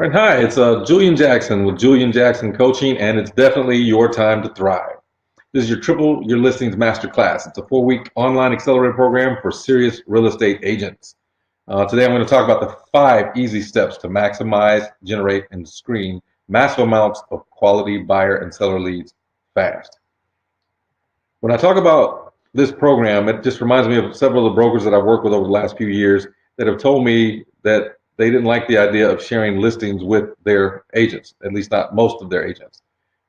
All right, hi, it's Julian Jackson with Julian Jackson Coaching, and it's definitely your time to thrive. This is your Triple Your Listings Masterclass. It's a 4-week online accelerator program for serious real estate agents. Today I'm going to talk about the 5 easy steps to maximize, generate, and screen massive amounts of quality buyer and seller leads fast. When I talk about this program, it just reminds me of several of the brokers that I've worked with over the last few years that have told me that they didn't like the idea of sharing listings with their agents, at least not most of their agents.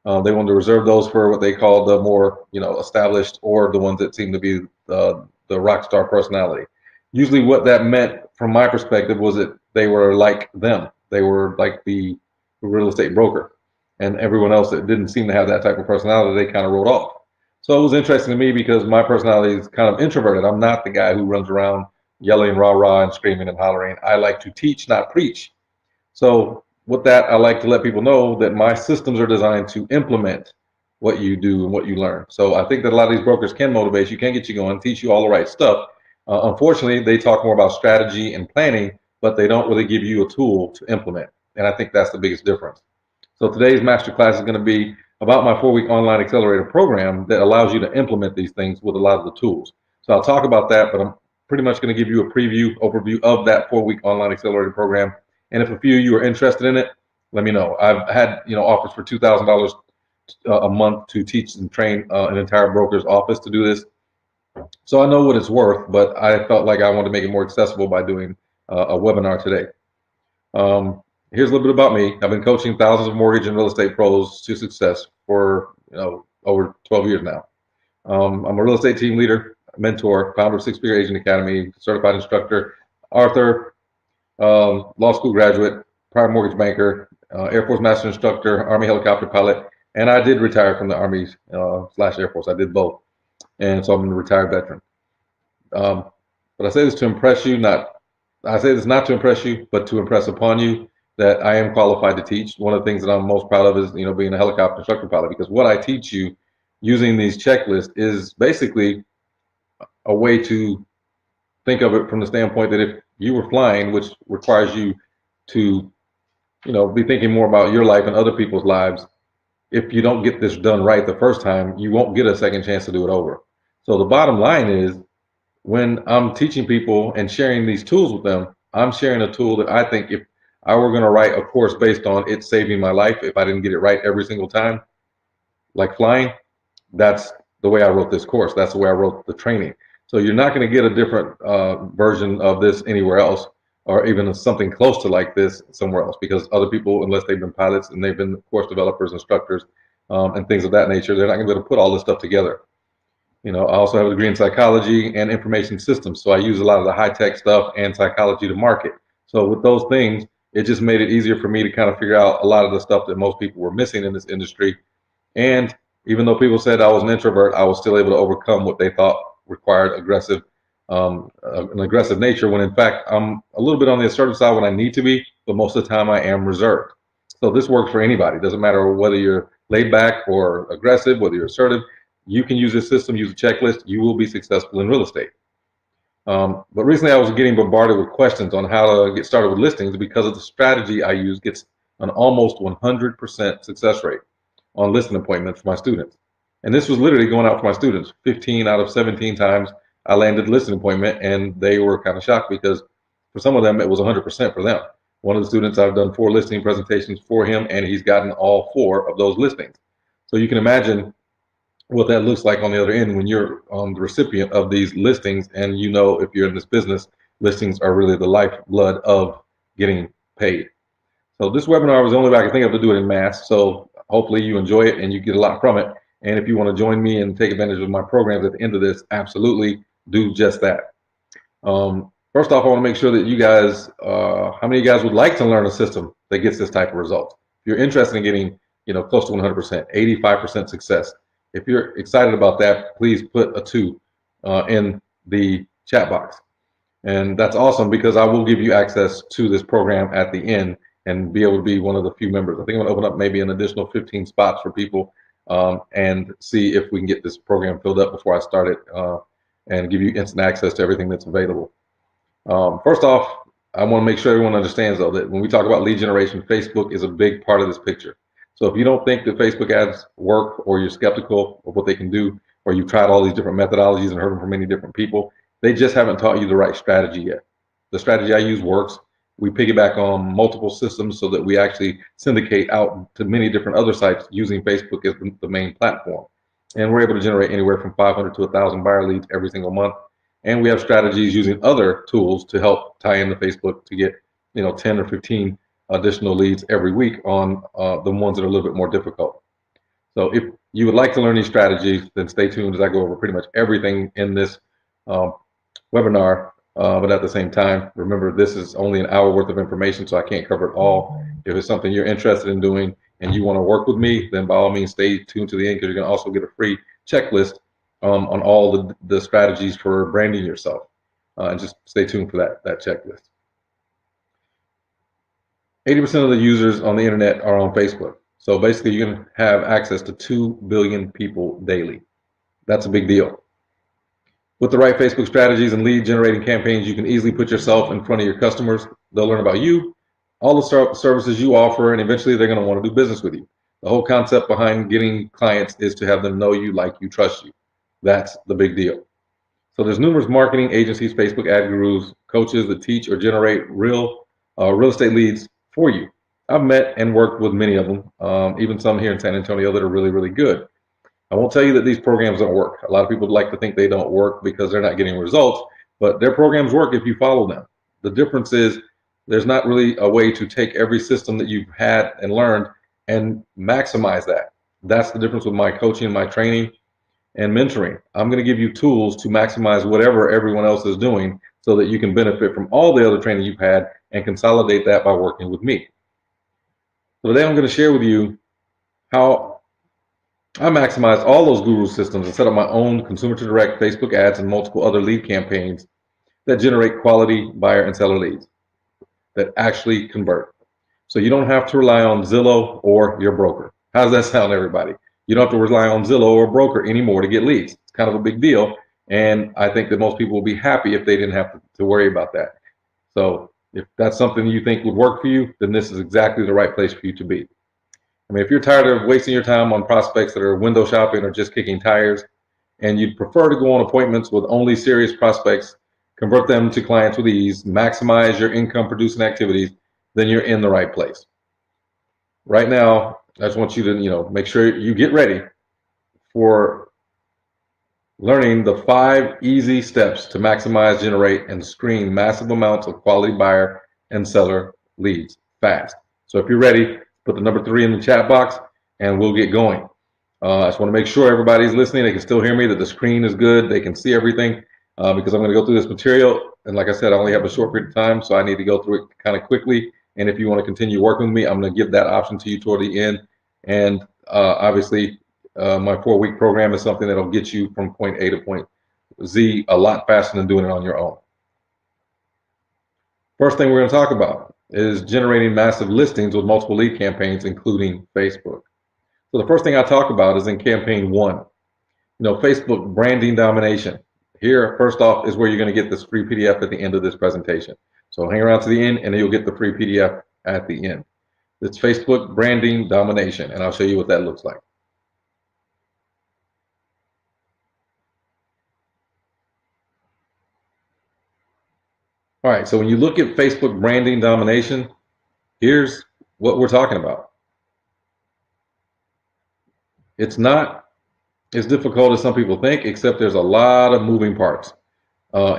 They wanted to reserve those for what they call the more, established, or the ones that seem to be the rock star personality. Usually what that meant from my perspective was that they were like them. They were like the real estate broker, and everyone else that didn't seem to have that type of personality, they kind of wrote off. So it was interesting to me because my personality is kind of introverted. I'm not the guy who runs around yelling rah rah and screaming and hollering. I like to teach, not preach. So with that, I like to let people know that my systems are designed to implement what you do and what you learn. So I think that a lot of these brokers can motivate you, can get you going, teach you all the right stuff. Unfortunately, they talk more about strategy and planning, but they don't really give you a tool to implement. And I think that's the biggest difference. So today's masterclass is going to be about my 4-week online accelerator program that allows you to implement these things with a lot of the tools. So I'll talk about that, but I'm pretty much going to give you a preview, overview of that 4-week online accelerator program. And if a few of you are interested in it, let me know. I've had offers for $2,000 a month to teach and train an entire broker's office to do this. So I know what it's worth, but I felt like I wanted to make it more accessible by doing a webinar today. Here's a little bit about me. I've been coaching thousands of mortgage and real estate pros to success for over 12 years now. I'm a real estate team leader, mentor, founder of Six Figure Agent Academy, certified instructor, author, law school graduate, prior mortgage banker, Air Force master instructor, Army helicopter pilot, and I did retire from the Army slash Air Force. I did both, and so I'm a retired veteran. But I say this to impress you, I say this not to impress you, but to impress upon you that I am qualified to teach. One of the things that I'm most proud of is, being a helicopter instructor pilot, because what I teach you using these checklists is basically a way to think of it from the standpoint that if you were flying, which requires you to, be thinking more about your life and other people's lives, if you don't get this done right the first time, you won't get a second chance to do it over. So the bottom line is, when I'm teaching people and sharing these tools with them, I'm sharing a tool that I think if I were going to write a course based on it saving my life if I didn't get it right every single time, like flying, that's the way I wrote this course. That's the way I wrote the training. So you're not going to get a different version of this anywhere else, or even something close to like this somewhere else, because other people, unless they've been pilots and they've been course developers, instructors, and things of that nature, they're not going to be able to put all this stuff together. I also have a degree in psychology and information systems, so I use a lot of the high-tech stuff and psychology to market. So with those things, it just made it easier for me to kind of figure out a lot of the stuff that most people were missing in this industry. And even though people said I was an introvert, I was still able to overcome what they thought required an aggressive nature, when in fact I'm a little bit on the assertive side when I need to be, but most of the time I am reserved. So this works for anybody. It doesn't matter whether you're laid back or aggressive, whether you're assertive. You can use this system, use a checklist. You will be successful in real estate. But recently I was getting bombarded with questions on how to get started with listings because of the strategy I use gets an almost 100% success rate on listing appointments for my students. And this was literally going out for my students. 15 out of 17 times I landed a listing appointment, and they were kind of shocked because for some of them it was 100% for them. One of the students, I've done 4 listing presentations for him, and he's gotten all 4 of those listings. So you can imagine what that looks like on the other end when you're the recipient of these listings, and if you're in this business, listings are really the lifeblood of getting paid. So this webinar was the only way I could think of to do it in mass, so hopefully you enjoy it and you get a lot from it. And if you want to join me and take advantage of my programs at the end of this, absolutely do just that. First off, I want to make sure that you guys, how many of you guys would like to learn a system that gets this type of result? If you're interested in getting close to 100%, 85% success, if you're excited about that, please put a 2 in the chat box. And that's awesome, because I will give you access to this program at the end and be able to be one of the few members. I think I'm going to open up maybe an additional 15 spots for people and see if we can get this program filled up before I start it and give you instant access to everything that's available. First off, I want to make sure everyone understands, though, that when we talk about lead generation, Facebook is a big part of this picture. So if you don't think that Facebook ads work, or you're skeptical of what they can do, or you've tried all these different methodologies and heard them from many different people, they just haven't taught you the right strategy yet. The strategy I use works. We piggyback on multiple systems so that we actually syndicate out to many different other sites using Facebook as the main platform. And we're able to generate anywhere from 500 to 1,000 buyer leads every single month. And we have strategies using other tools to help tie into Facebook to get 10 or 15 additional leads every week on the ones that are a little bit more difficult. So if you would like to learn these strategies, then stay tuned as I go over pretty much everything in this um, webinar. But at the same time, remember, this is only an hour worth of information, so I can't cover it all. If it's something you're interested in doing and you want to work with me, then by all means stay tuned to the end, because you're going to also get a free checklist on all the strategies for branding yourself. And just stay tuned for that checklist. 80% of the users on the internet are on Facebook. So basically, you're going to have access to 2 billion people daily. That's a big deal. With the right Facebook strategies and lead generating campaigns, you can easily put yourself in front of your customers. They'll learn about you, all the services you offer, and eventually they're going to want to do business with you. The whole concept behind getting clients is to have them know you, like you, trust you. That's the big deal. So there's numerous marketing agencies, Facebook ad gurus, coaches that teach or generate real estate leads for you. I've met and worked with many of them, even some here in San Antonio that are really, really good. I won't tell you that these programs don't work. A lot of people like to think they don't work because they're not getting results, but their programs work if you follow them. The difference is there's not really a way to take every system that you've had and learned and maximize that. That's the difference with my coaching, my training, and mentoring. I'm going to give you tools to maximize whatever everyone else is doing so that you can benefit from all the other training you've had and consolidate that by working with me. So today I'm going to share with you how I maximized all those guru systems and set up my own consumer to direct Facebook ads and multiple other lead campaigns that generate quality buyer and seller leads that actually convert. So you don't have to rely on Zillow or your broker. How does that sound, everybody? You don't have to rely on Zillow or broker anymore to get leads. It's kind of a big deal. And I think that most people will be happy if they didn't have to worry about that. So if that's something you think would work for you, then this is exactly the right place for you to be. I mean, if you're tired of wasting your time on prospects that are window shopping or just kicking tires, and you'd prefer to go on appointments with only serious prospects, convert them to clients with ease, maximize your income producing activities, then you're in the right place. Right now, I just want you to, make sure you get ready for learning the 5 easy steps to maximize, generate, and screen massive amounts of quality buyer and seller leads fast. So if you're ready, put the number 3 in the chat box and we'll get going. I just want to make sure everybody's listening. They can still hear me, that the screen is good. They can see everything because I'm going to go through this material. And like I said, I only have a short period of time, so I need to go through it kind of quickly. And if you want to continue working with me, I'm going to give that option to you toward the end. And obviously, my 4-week program is something that'll get you from point A to point Z a lot faster than doing it on your own. First thing we're going to talk about is generating massive listings with multiple lead campaigns, including Facebook. So the first thing I talk about is in campaign 1, Facebook branding domination. Here, first off, is where you're going to get this free PDF at the end of this presentation. So hang around to the end and you'll get the free PDF at the end. It's Facebook branding domination, and I'll show you what that looks like. All right, so when you look at Facebook branding domination, here's what we're talking about. It's not as difficult as some people think, except there's a lot of moving parts.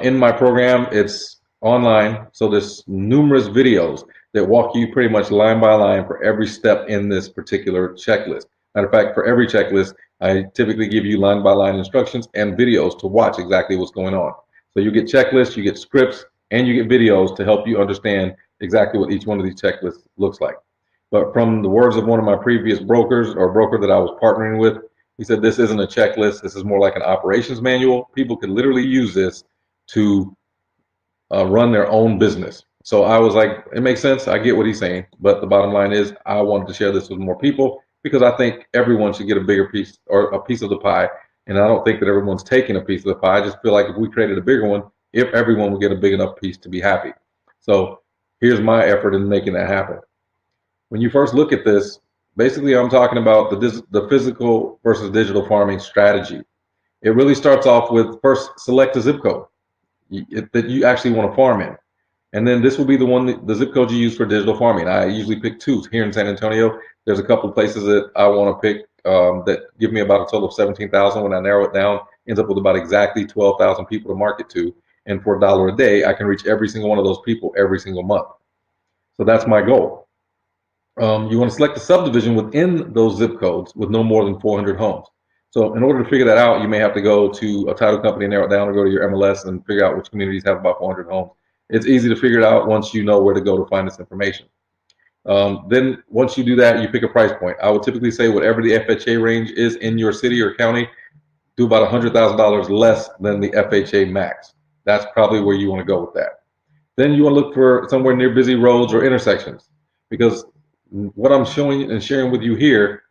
In my program, it's online, so there's numerous videos that walk you pretty much line by line for every step in this particular checklist. Matter of fact, for every checklist, I typically give you line by line instructions and videos to watch exactly what's going on. So you get checklists, you get scripts, and you get videos to help you understand exactly what each one of these checklists looks like. But from the words of one of my previous brokers, or broker that I was partnering with, he said this isn't a checklist, this is more like an operations manual. People could literally use this to run their own business. So I was like, it makes sense, I get what he's saying, but the bottom line is I wanted to share this with more people because I think everyone should get a bigger piece, or a piece of the pie. And I don't think that everyone's taking a piece of the pie. I just feel like if we created a bigger one, if everyone would get a big enough piece to be happy. So Here's my effort in making that happen. When you first look at this, basically I'm talking about the physical versus digital farming strategy. It really starts off with first select a zip code that you actually want to farm in. And then this will be the zip code you use for digital farming. I usually pick two here in San Antonio. There's a couple of places that I want to pick that give me about a total of 17,000. When I narrow it down, ends up with about exactly 12,000 people to market to. And for $1 a day, I can reach every single one of those people every single month. So that's my goal. You want to select a subdivision within those zip codes with no more than 400 homes. So in order to figure that out, you may have to go to a title company and narrow it down, or go to your MLS and figure out which communities have about 400 homes. It's easy to figure it out once you know where to go to find this information. Then once you do that, you pick a price point. I would typically say whatever the FHA range is in your city or county, do about $100,000 less than the FHA max. That's probably where you want to go with that. Then you want to look for somewhere near busy roads or intersections, because what I'm showing and sharing with you here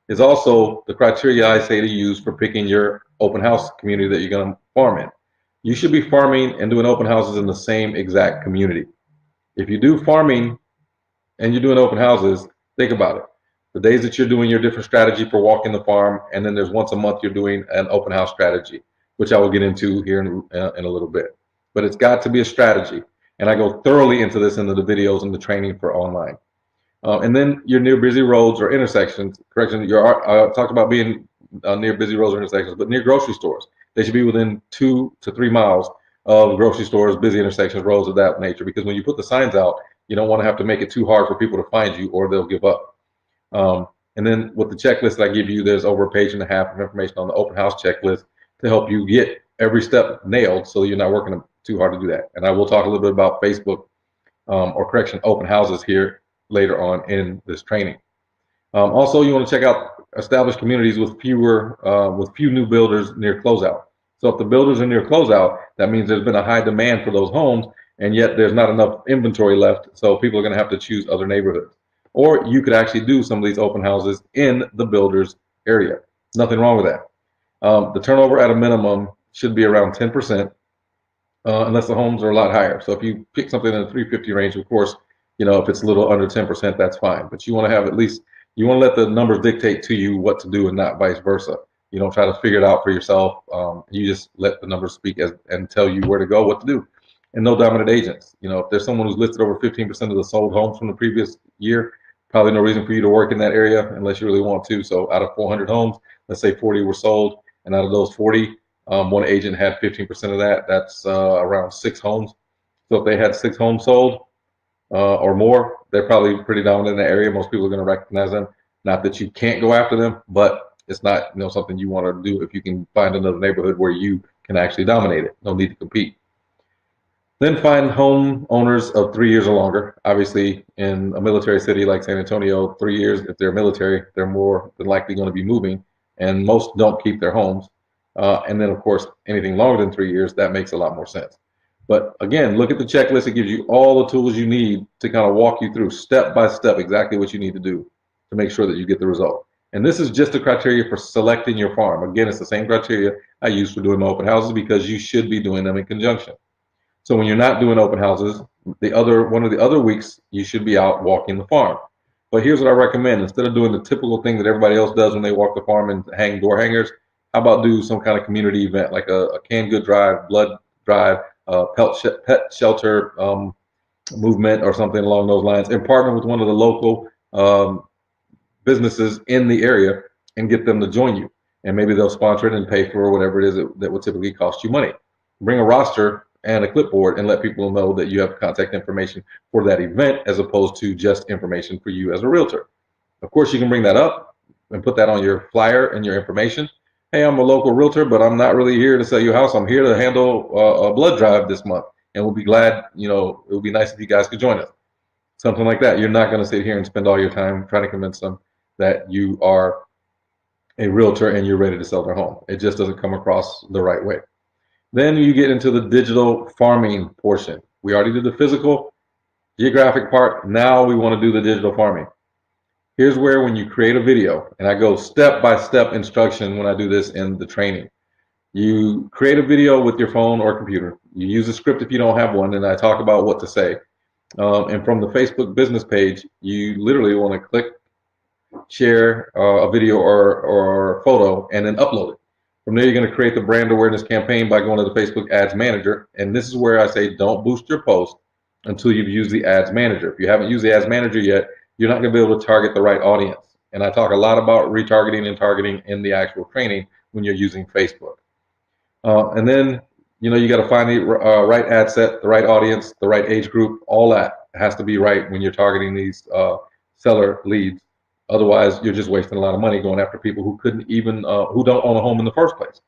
is also the criteria I say to use for picking your open house community that you're going to farm in. You should be farming and doing open houses in the same exact community. If you do farming and you're doing open houses, think about it. The days that you're doing your different strategy for walking the farm, and then there's once a month you're doing an open house strategy, which I will get into here in a little bit. But it's got to be a strategy. And I go thoroughly into this into the videos and the training for online. And then you're near busy roads or intersections. Correction, I talked about being near busy roads or intersections, but near grocery stores. They should be within 2 to 3 miles of grocery stores, busy intersections, roads of that nature. Because when you put the signs out, you don't want to have to make it too hard for people to find you, or they'll give up. And then with the checklist that I give you, there's over a page and a half of information on the open house checklist to help you get every step nailed, so you're not working too hard to do that. And I will talk a little bit about Facebook, or correction, open houses here later on in this training. Also, you want to check out established communities with few new builders near closeout. So if the builders are near closeout, that means there's been a high demand for those homes, and yet there's not enough inventory left, so people are going to have to choose other neighborhoods. Or you could actually do some of these open houses in the builder's area. Nothing wrong with that. The turnover at a minimum should be around 10%, unless the homes are a lot higher. So if you pick something in the 350 range, of course, if it's a little under 10%, that's fine. But you want to have you want to let the numbers dictate to you what to do and not vice versa. You don't try to figure it out for yourself. You just let the numbers speak and tell you where to go, what to do. And no dominant agents. If there's someone who's listed over 15% of the sold homes from the previous year, probably no reason for you to work in that area unless you really want to. So out of 400 homes, let's say 40 were sold. And out of those 40, one agent had 15% of that. That's around 6 homes. So if they had 6 homes sold, or more, they're probably pretty dominant in the area. Most people are going to recognize them. Not that you can't go after them, but it's not something you want to do if you can find another neighborhood where you can actually dominate it. No need to compete. Then find home owners of 3 years or longer. Obviously, in a military city like San Antonio, 3 years, if they're military, they're more than likely going to be moving, and most don't keep their homes. And then, of course, anything longer than 3 years, that makes a lot more sense. But again, look at the checklist. It gives you all the tools you need to kind of walk you through step by step exactly what you need to do to make sure that you get the result. And this is just the criteria for selecting your farm. Again, it's the same criteria I use for doing my open houses, because you should be doing them in conjunction. So when you're not doing open houses, one of the other weeks, you should be out walking the farm. But here's what I recommend. Instead of doing the typical thing that everybody else does when they walk the farm and hang door hangers, how about do some kind of community event, like a canned good drive, blood drive, pet shelter movement, or something along those lines, and partner with one of the local businesses in the area and get them to join you. And maybe they'll sponsor it and pay for whatever it is that would typically cost you money. Bring a roster and a clipboard and let people know that you have contact information for that event, as opposed to just information for you as a realtor. Of course, you can bring that up and put that on your flyer and your information. Hey, I'm a local realtor, but I'm not really here to sell you a house. I'm here to handle a blood drive this month, and we'll be glad, it would be nice if you guys could join us. Something like that. You're not going to sit here and spend all your time trying to convince them that you are a realtor and you're ready to sell their home. It just doesn't come across the right way. Then you get into the digital farming portion. We already did the physical, geographic part. Now we want to do the digital farming. Here's where, when you create a video, and I go step-by-step instruction when I do this in the training. You create a video with your phone or computer. You use a script if you don't have one, and I talk about what to say. And from the Facebook business page, you literally want to click share a video or photo, and then upload it. From there, you're going to create the brand awareness campaign by going to the Facebook Ads Manager. And this is where I say don't boost your post until you've used the Ads Manager. If you haven't used the Ads Manager yet, you're not going to be able to target the right audience. And I talk a lot about retargeting and targeting in the actual training when you're using Facebook. And then, you got to find the right ad set, the right audience, the right age group. All that has to be right when you're targeting these seller leads. Otherwise, you're just wasting a lot of money going after people who couldn't even, who don't own a home in the first place.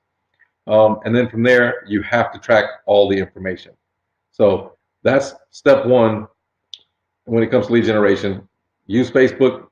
And then from there, you have to track all the information. So that's step one when it comes to lead generation. Use Facebook.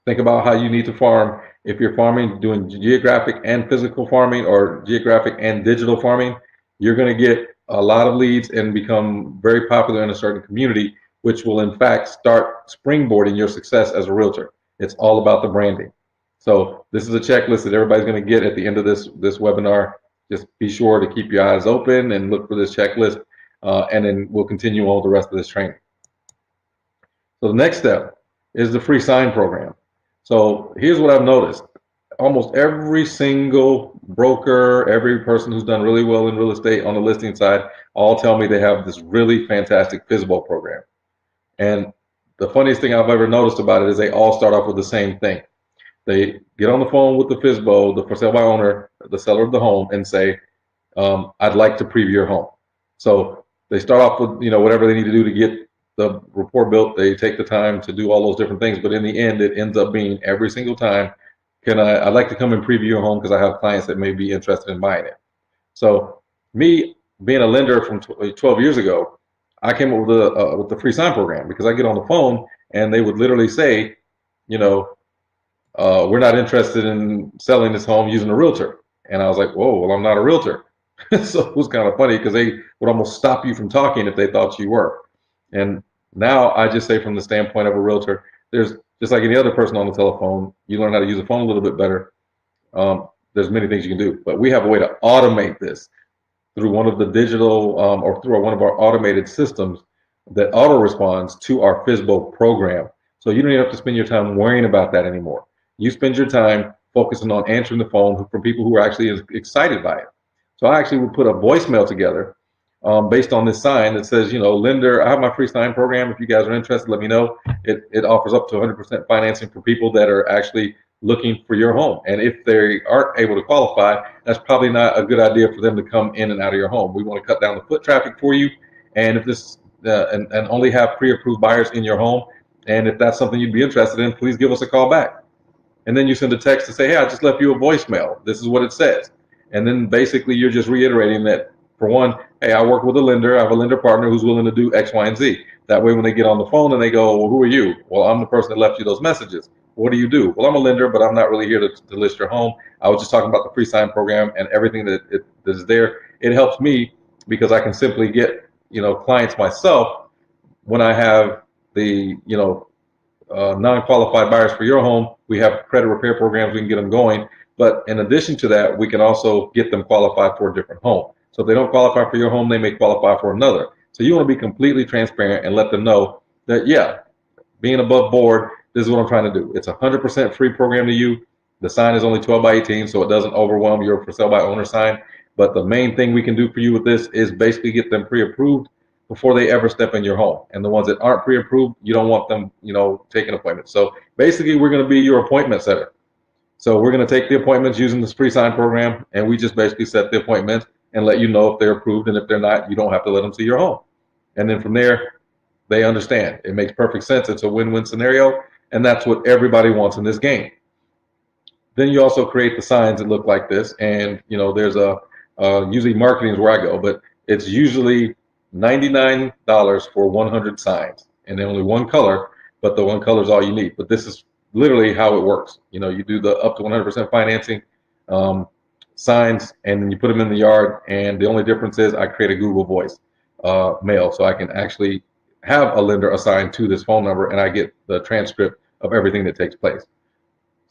Think about how you need to farm. If you're farming, doing geographic and physical farming or geographic and digital farming, you're going to get a lot of leads and become very popular in a certain community, which will in fact start springboarding your success as a realtor. It's all about the branding. So this is a checklist that everybody's going to get at the end of this webinar. Just be sure to keep your eyes open and look for this checklist, and then we'll continue on with the rest of this training. So the next step is the free sign program. So here's what I've noticed. Almost every single broker, every person who's done really well in real estate on the listing side, all tell me they have this really fantastic FSBO program. And the funniest thing I've ever noticed about it is they all start off with the same thing. They get on the phone with the FSBO, the for sale by owner, the seller of the home, and say, I'd like to preview your home. So they start off with, whatever they need to do to get the report built. They take the time to do all those different things, but in the end, it ends up being every single time, I'd like to come and preview your home because I have clients that may be interested in buying it. So me being a lender from 12 years ago, I came up with the free sign program because I get on the phone and they would literally say, we're not interested in selling this home using a realtor. And I was like, whoa, well, I'm not a realtor. So it was kind of funny because they would almost stop you from talking if they thought you were. And now I just say from the standpoint of a realtor, there's just like any other person on the telephone, you learn how to use the phone a little bit better. There's many things you can do, but we have a way to automate this through one of the digital or through one of our automated systems that auto responds to our FSBO program. So you don't even have to spend your time worrying about that anymore. You spend your time focusing on answering the phone from people who are actually excited by it. So I actually would put a voicemail together based on this sign that says, lender, I have my free sign program. If you guys are interested, let me know. It offers up to 100% financing for people that are actually looking for your home. And if they aren't able to qualify, that's probably not a good idea for them to come in and out of your home. We want to cut down the foot traffic for you. And if this and only have pre-approved buyers in your home. And if that's something you'd be interested in, please give us a call back. And then you send a text to say, hey, I just left you a voicemail. This is what it says. And then basically you're just reiterating that, for one, hey, I work with a lender. I have a lender partner who's willing to do X, Y, and Z. That way when they get on the phone and they go, well, who are you? Well, I'm the person that left you those messages. What do you do? Well, I'm a lender, but I'm not really here to list your home. I was just talking about the free sign program and everything that is there. It helps me because I can simply get, clients myself when I have the, non-qualified buyers for your home. We have credit repair programs. We can get them going. But in addition to that, we can also get them qualified for a different home. So if they don't qualify for your home, they may qualify for another. So you want to be completely transparent and let them know that, yeah, being above board, this is what I'm trying to do. It's a 100% free program to you. The sign is only 12 by 18, so it doesn't overwhelm your for sale by owner sign. But the main thing we can do for you with this is basically get them pre-approved before they ever step in your home. And the ones that aren't pre-approved, you don't want them, taking appointments. So basically, we're going to be your appointment setter. So we're going to take the appointments using this free sign program, and we just basically set the appointments and let you know if they're approved, and if they're not, you don't have to let them see your home. And then from there, they understand. It makes perfect sense. It's a win-win scenario, and that's what everybody wants in this game. Then you also create the signs that look like this, and there's usually marketing is where I go, but it's usually $99 for 100 signs, and then only one color, but the one color is all you need. But this is literally how it works. You do the up to 100% financing signs, and then you put them in the yard, and the only difference is I create a Google Voice mail, so I can actually have a lender assigned to this phone number, and I get the transcript of everything that takes place.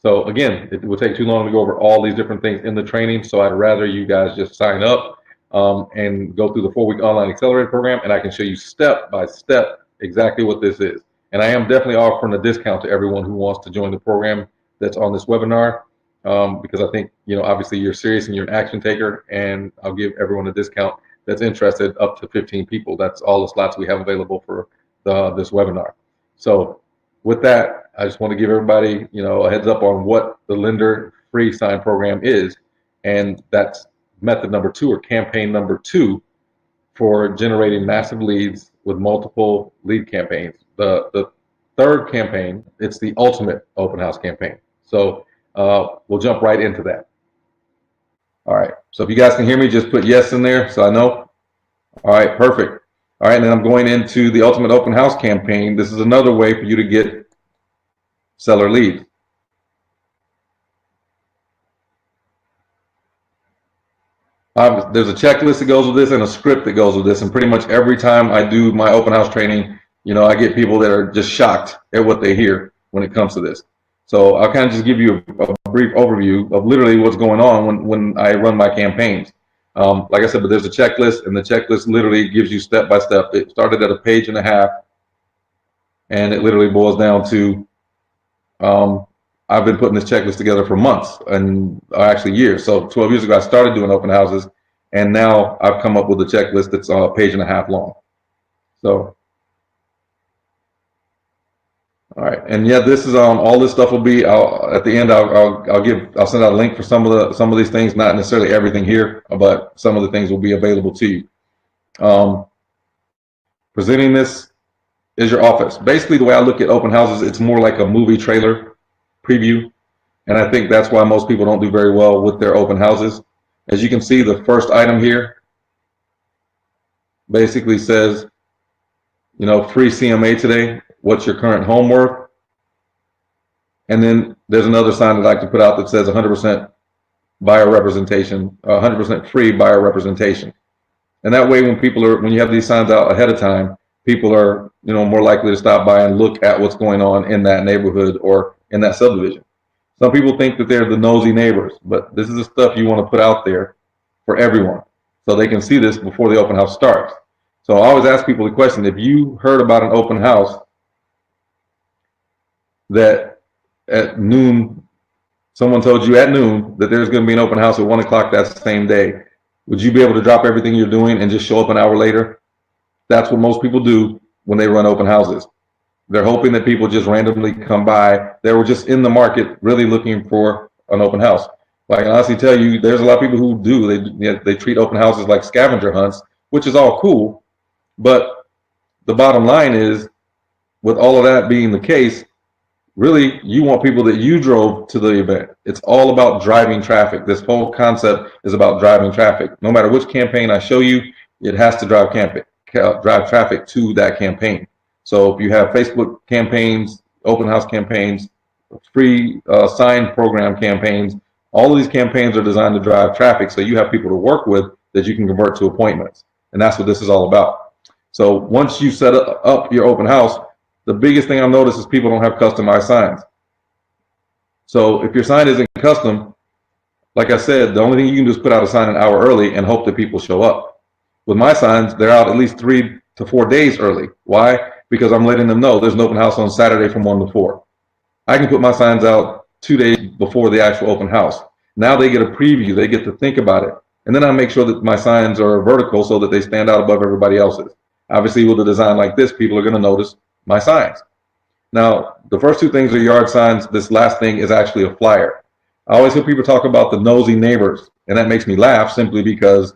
So again, it would take too long to go over all these different things in the training, so I'd rather you guys just sign up and go through the 4-week online accelerator program, and I can show you step by step exactly what this is. And I am definitely offering a discount to everyone who wants to join the program that's on this webinar, because I think, obviously you're serious and you're an action taker, and I'll give everyone a discount that's interested, up to 15 people. That's all the slots we have available for this webinar. So with that, I just want to give everybody, a heads up on what the lender free sign program is. And that's method number 2, or campaign number 2, for generating massive leads with multiple lead campaigns. The third campaign, it's the ultimate open house campaign. So we'll jump right into that. All right, so if you guys can hear me, just put yes in there so I know. All right, perfect. All right, and then I'm going into the ultimate open house campaign. This is another way for you to get seller leads. There's a checklist that goes with this and a script that goes with this, and pretty much every time I do my open house training, I get people that are just shocked at what they hear when it comes to this. So I'll kind of just give you a brief overview of literally what's going on when I run my campaigns. Like I said, but there's a checklist, and the checklist literally gives you step by step. It started at a page and a half, and it literally boils down to I've been putting this checklist together for months, and actually years. So 12 years ago, I started doing open houses, and now I've come up with a checklist that's a page and a half long. So, all right, and yeah, this is all this stuff will be. At the end, I'll send out a link for some of these things. Not necessarily everything here, but some of the things will be available to you. Presenting this is your office. Basically, the way I look at open houses, it's more like a movie trailer preview, and I think that's why most people don't do very well with their open houses. As you can see, the first item here basically says, free CMA today. What's your current home worth? And then there's another sign that I like to put out that says 100% buyer representation, 100% free buyer representation. And that way, when you have these signs out ahead of time, people are, more likely to stop by and look at what's going on in that neighborhood or in that subdivision. Some people think that they're the nosy neighbors, but this is the stuff you want to put out there for everyone so they can see this before the open house starts. So I always ask people the question: if you heard about an open house that at noon, someone told you at noon that there's going to be an open house at 1 o'clock that same day, would you be able to drop everything you're doing and just show up an hour later? That's what most people do when they run open houses. They're hoping that people just randomly come by. They were just in the market really looking for an open house. But I can honestly tell you, there's a lot of people who do. They treat open houses like scavenger hunts, which is all cool. But the bottom line is, with all of that being the case, really, you want people that you drove to the event. It's all about driving traffic. This whole concept is about driving traffic. No matter which campaign I show you, it has to drive traffic to that campaign. So if you have Facebook campaigns, open house campaigns, free sign program campaigns, all of these campaigns are designed to drive traffic, so you have people to work with that you can convert to appointments. And that's what this is all about. So once you set up your open house, the biggest thing I've noticed is people don't have customized signs. So if your sign isn't custom, like I said, the only thing you can do is put out a sign an hour early and hope that people show up. With my signs, they're out at least 3 to 4 days early. Why? Because I'm letting them know there's an open house on Saturday from 1 to 4. I can put my signs out 2 days before the actual open house. Now they get a preview, they get to think about it. And then I make sure that my signs are vertical so that they stand out above everybody else's. Obviously, with a design like this, people are going to notice my signs. Now, the first 2 things are yard signs. This last thing is actually a flyer. I always hear people talk about the nosy neighbors, and that makes me laugh simply because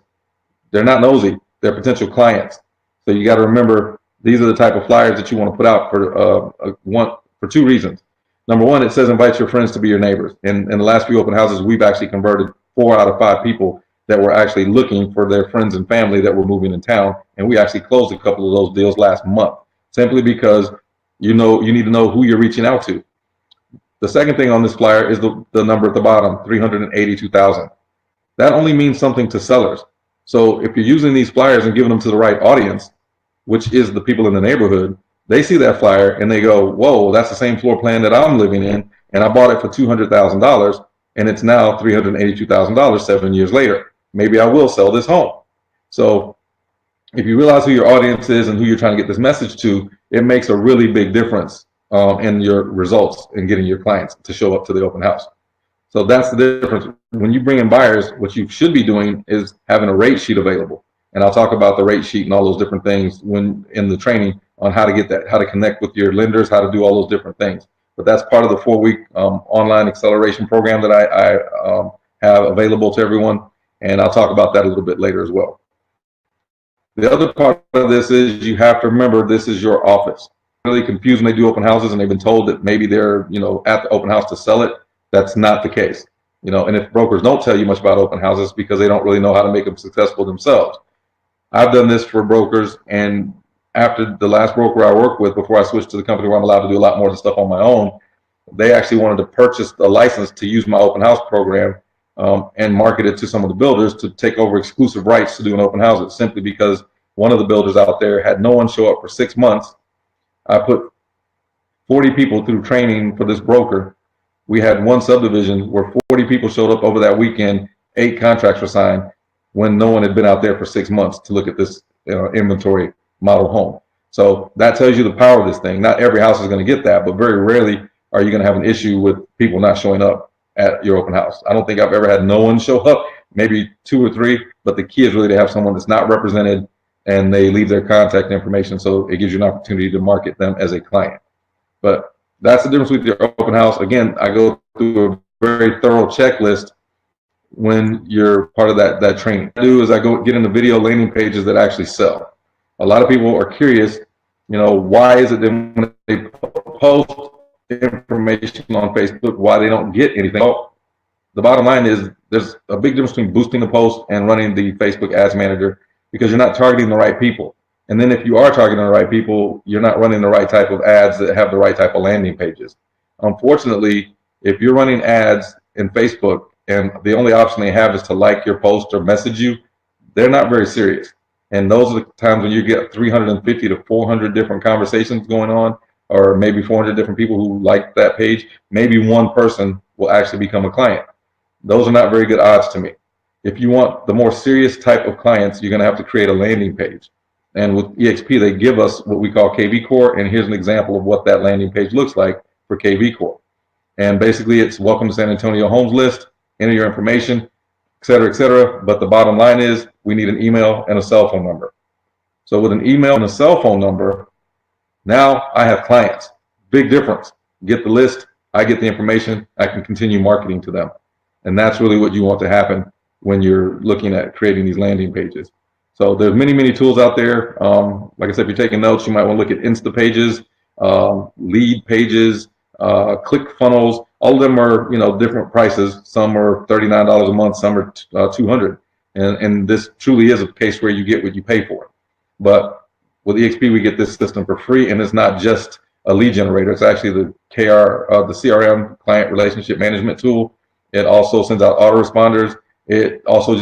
they're not nosy, they're potential clients. So you got to remember, these are the type of flyers that you want to put out for 2 reasons. Number one, it says invite your friends to be your neighbors. In the last few open houses, we've actually converted 4 out of 5 people that were actually looking for their friends and family that were moving in town, and we actually closed a couple of those deals last month, simply because you need to know who you're reaching out to. The second thing on this flyer is the number at the bottom, 382,000. That only means something to sellers. So if you're using these flyers and giving them to the right audience, which is the people in the neighborhood, they see that flyer and they go, whoa, that's the same floor plan that I'm living in, and I bought it for $200,000, and it's now $382,000 7 years later. Maybe I will sell this home. So if you realize who your audience is and who you're trying to get this message to, it makes a really big difference in your results in getting your clients to show up to the open house. So that's the difference. When you bring in buyers, what you should be doing is having a rate sheet available. And I'll talk about the rate sheet and all those different things when in the training on how to get that, how to connect with your lenders, how to do all those different things. But that's part of the 4-week online acceleration program that I have available to everyone. And I'll talk about that a little bit later as well. The other part of this is you have to remember this is your office. Really confused when they do open houses and they've been told that maybe they're at the open house to sell it. That's not the case. And if brokers don't tell you much about open houses because they don't really know how to make them successful themselves. I've done this for brokers, and after the last broker I worked with before I switched to the company where I'm allowed to do a lot more of the stuff on my own, they actually wanted to purchase a license to use my open house program and market it to some of the builders to take over exclusive rights to do an open house, simply because one of the builders out there had no one show up for 6 months. I put 40 people through training for this broker. We had one subdivision where 40 people showed up over that weekend, 8 contracts were signed when no one had been out there for 6 months to look at this inventory model home. So that tells you the power of this thing. Not every house is going to get that, but very rarely are you going to have an issue with people not showing up at your open house. I don't think I've ever had no one show up, maybe 2 or 3, but the key is really to have someone that's not represented and they leave their contact information, so it gives you an opportunity to market them as a client. But that's the difference with your open house. Again, I go through a very thorough checklist when you're part of that training. What I do is I go get into video landing pages that actually sell. A lot of people are curious, why is it that when they post information on Facebook, why they don't get anything? Well, the bottom line is there's a big difference between boosting the post and running the Facebook Ads Manager, because you're not targeting the right people. And then if you are targeting the right people, you're not running the right type of ads that have the right type of landing pages. Unfortunately, if you're running ads in Facebook and the only option they have is to like your post or message you, they're not very serious. And those are the times when you get 350 to 400 different conversations going on, or maybe 400 different people who like that page. Maybe one person will actually become a client. Those are not very good odds to me. If you want the more serious type of clients, you're going to have to create a landing page. And with EXP, they give us what we call KV Core, and here's an example of what that landing page looks like for KV Core. And basically, it's welcome to San Antonio homes list, enter your information, et cetera, et cetera. But the bottom line is we need an email and a cell phone number. So with an email and a cell phone number, now I have clients. Big difference. Get the list, I get the information, I can continue marketing to them. And that's really what you want to happen when you're looking at creating these landing pages. So there's many, many tools out there. Like I said, if you're taking notes, you might want to look at Insta pages, lead pages, click funnels. All of them are, different prices. Some are $39 a month, some are $200. And this truly is a case where you get what you pay for. But with EXP, we get this system for free, and it's not just a lead generator. It's actually the the CRM, client relationship management tool. It also sends out autoresponders. It also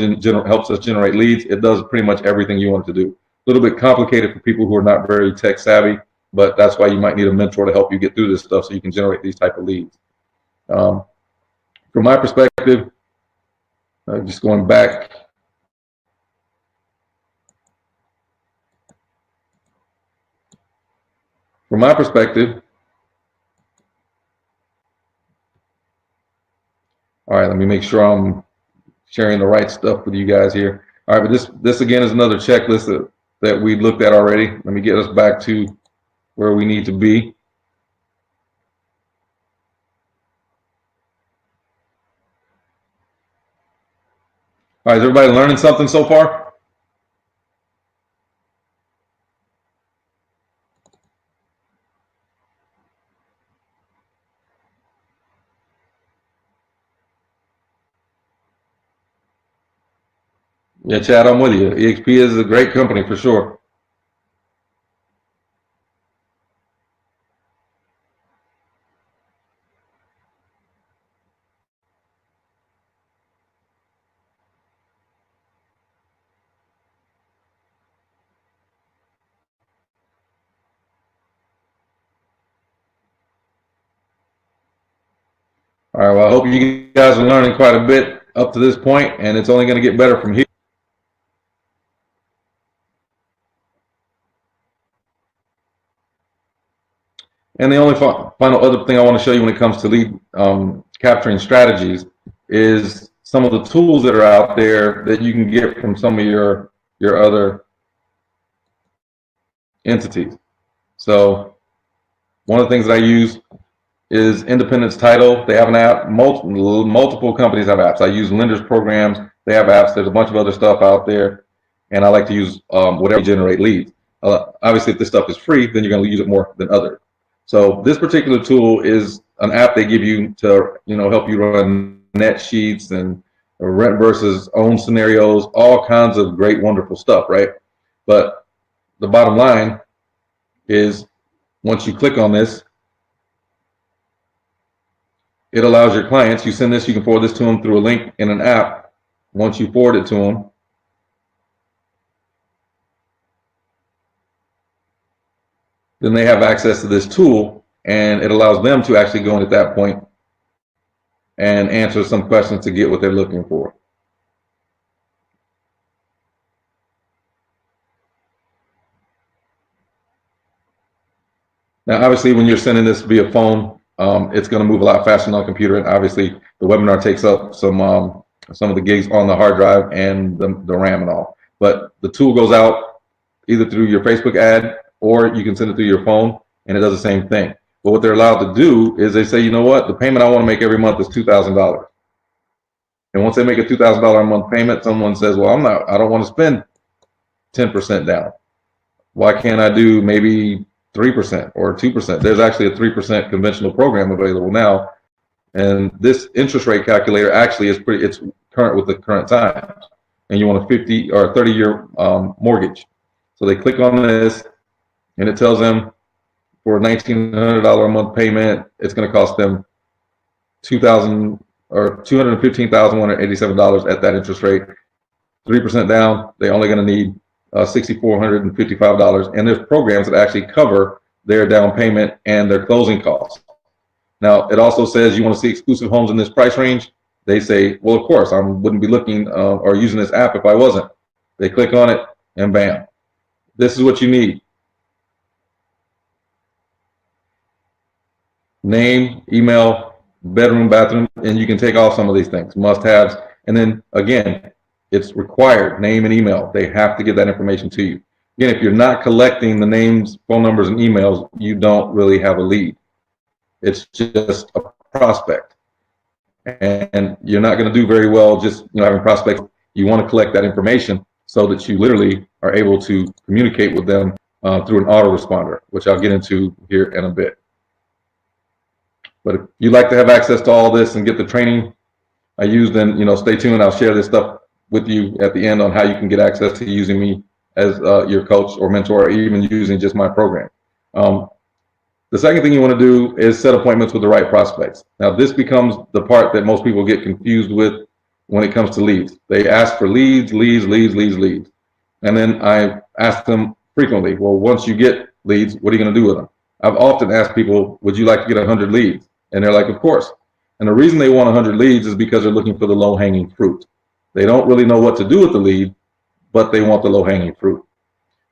helps us generate leads. It does pretty much everything you want it to do. A little bit complicated for people who are not very tech savvy, but that's why you might need a mentor to help you get through this stuff so you can generate these type of leads. From my perspective, just going back, all right, let me make sure I'm sharing the right stuff with you guys here. All right, but this again is another checklist that we looked at already. Let me get us back to where we need to be. All right, is everybody learning something so far? Yeah, Chad, I'm with you. EXP is a great company for sure. All right, well, I hope you guys are learning quite a bit up to this point, and it's only going to get better from here. And the only final other thing I want to show you when it comes to lead capturing strategies is some of the tools that are out there that you can get from some of your other entities. So one of the things that I use is Independence Title. They have an app. Multiple companies have apps. I use Lenders Programs. They have apps. There's a bunch of other stuff out there, and I like to use whatever generate leads. Obviously, if this stuff is free, then you're going to use it more than others. So this particular tool is an app they give you to help you run net sheets and rent versus own scenarios, all kinds of great, wonderful stuff, right? But the bottom line is once you click on this, it allows your clients, you send this, you can forward this to them through a link in an app. Once you forward it to them, then they have access to this tool, and it allows them to actually go in at that point and answer some questions to get what they're looking for. Now, obviously, when you're sending this via phone, it's going to move a lot faster on a computer, and obviously, the webinar takes up some of the gigs on the hard drive and the RAM and all. But the tool goes out either through your Facebook ad, or you can send it through your phone, and it does the same thing. But what they're allowed to do is they say, you know what, the payment I want to make every month is $2,000. And once they make a $2,000 a month payment, someone says, well, I don't want to spend 10% down. Why can't I do maybe 3% or 2%? There's actually a 3% conventional program available now. And this interest rate calculator actually is it's current with the current times. And you want a 50 or 30-year mortgage. So they click on this, and it tells them for a $1,900 a month payment, it's going to cost them $215,187 at that interest rate. 3% down, they're only going to need $6,455, and there's programs that actually cover their down payment and their closing costs. Now, it also says you want to see exclusive homes in this price range. They say, well, of course, I wouldn't be looking or using this app if I wasn't. They click on it, and bam, this is what you need. Name, email, bedroom, bathroom, and you can take off some of these things, must-haves. And then, again, it's required, name and email. They have to give that information to you. Again, if you're not collecting the names, phone numbers, and emails, you don't really have a lead. It's just a prospect. And you're not going to do very well just having prospects. You want to collect that information so that you literally are able to communicate with them through an autoresponder, which I'll get into here in a bit. But if you'd like to have access to all this and get the training I use, then stay tuned. I'll share this stuff with you at the end on how you can get access to using me as your coach or mentor, or even using just my program. The second thing you want to do is set appointments with the right prospects. Now, this becomes the part that most people get confused with when it comes to leads. They ask for leads. And then I ask them frequently, well, once you get leads, what are you going to do with them? I've often asked people, would you like to get 100 leads? And they're like, of course. And the reason they want 100 leads is because they're looking for the low-hanging fruit. They don't really know what to do with the lead, but they want the low-hanging fruit.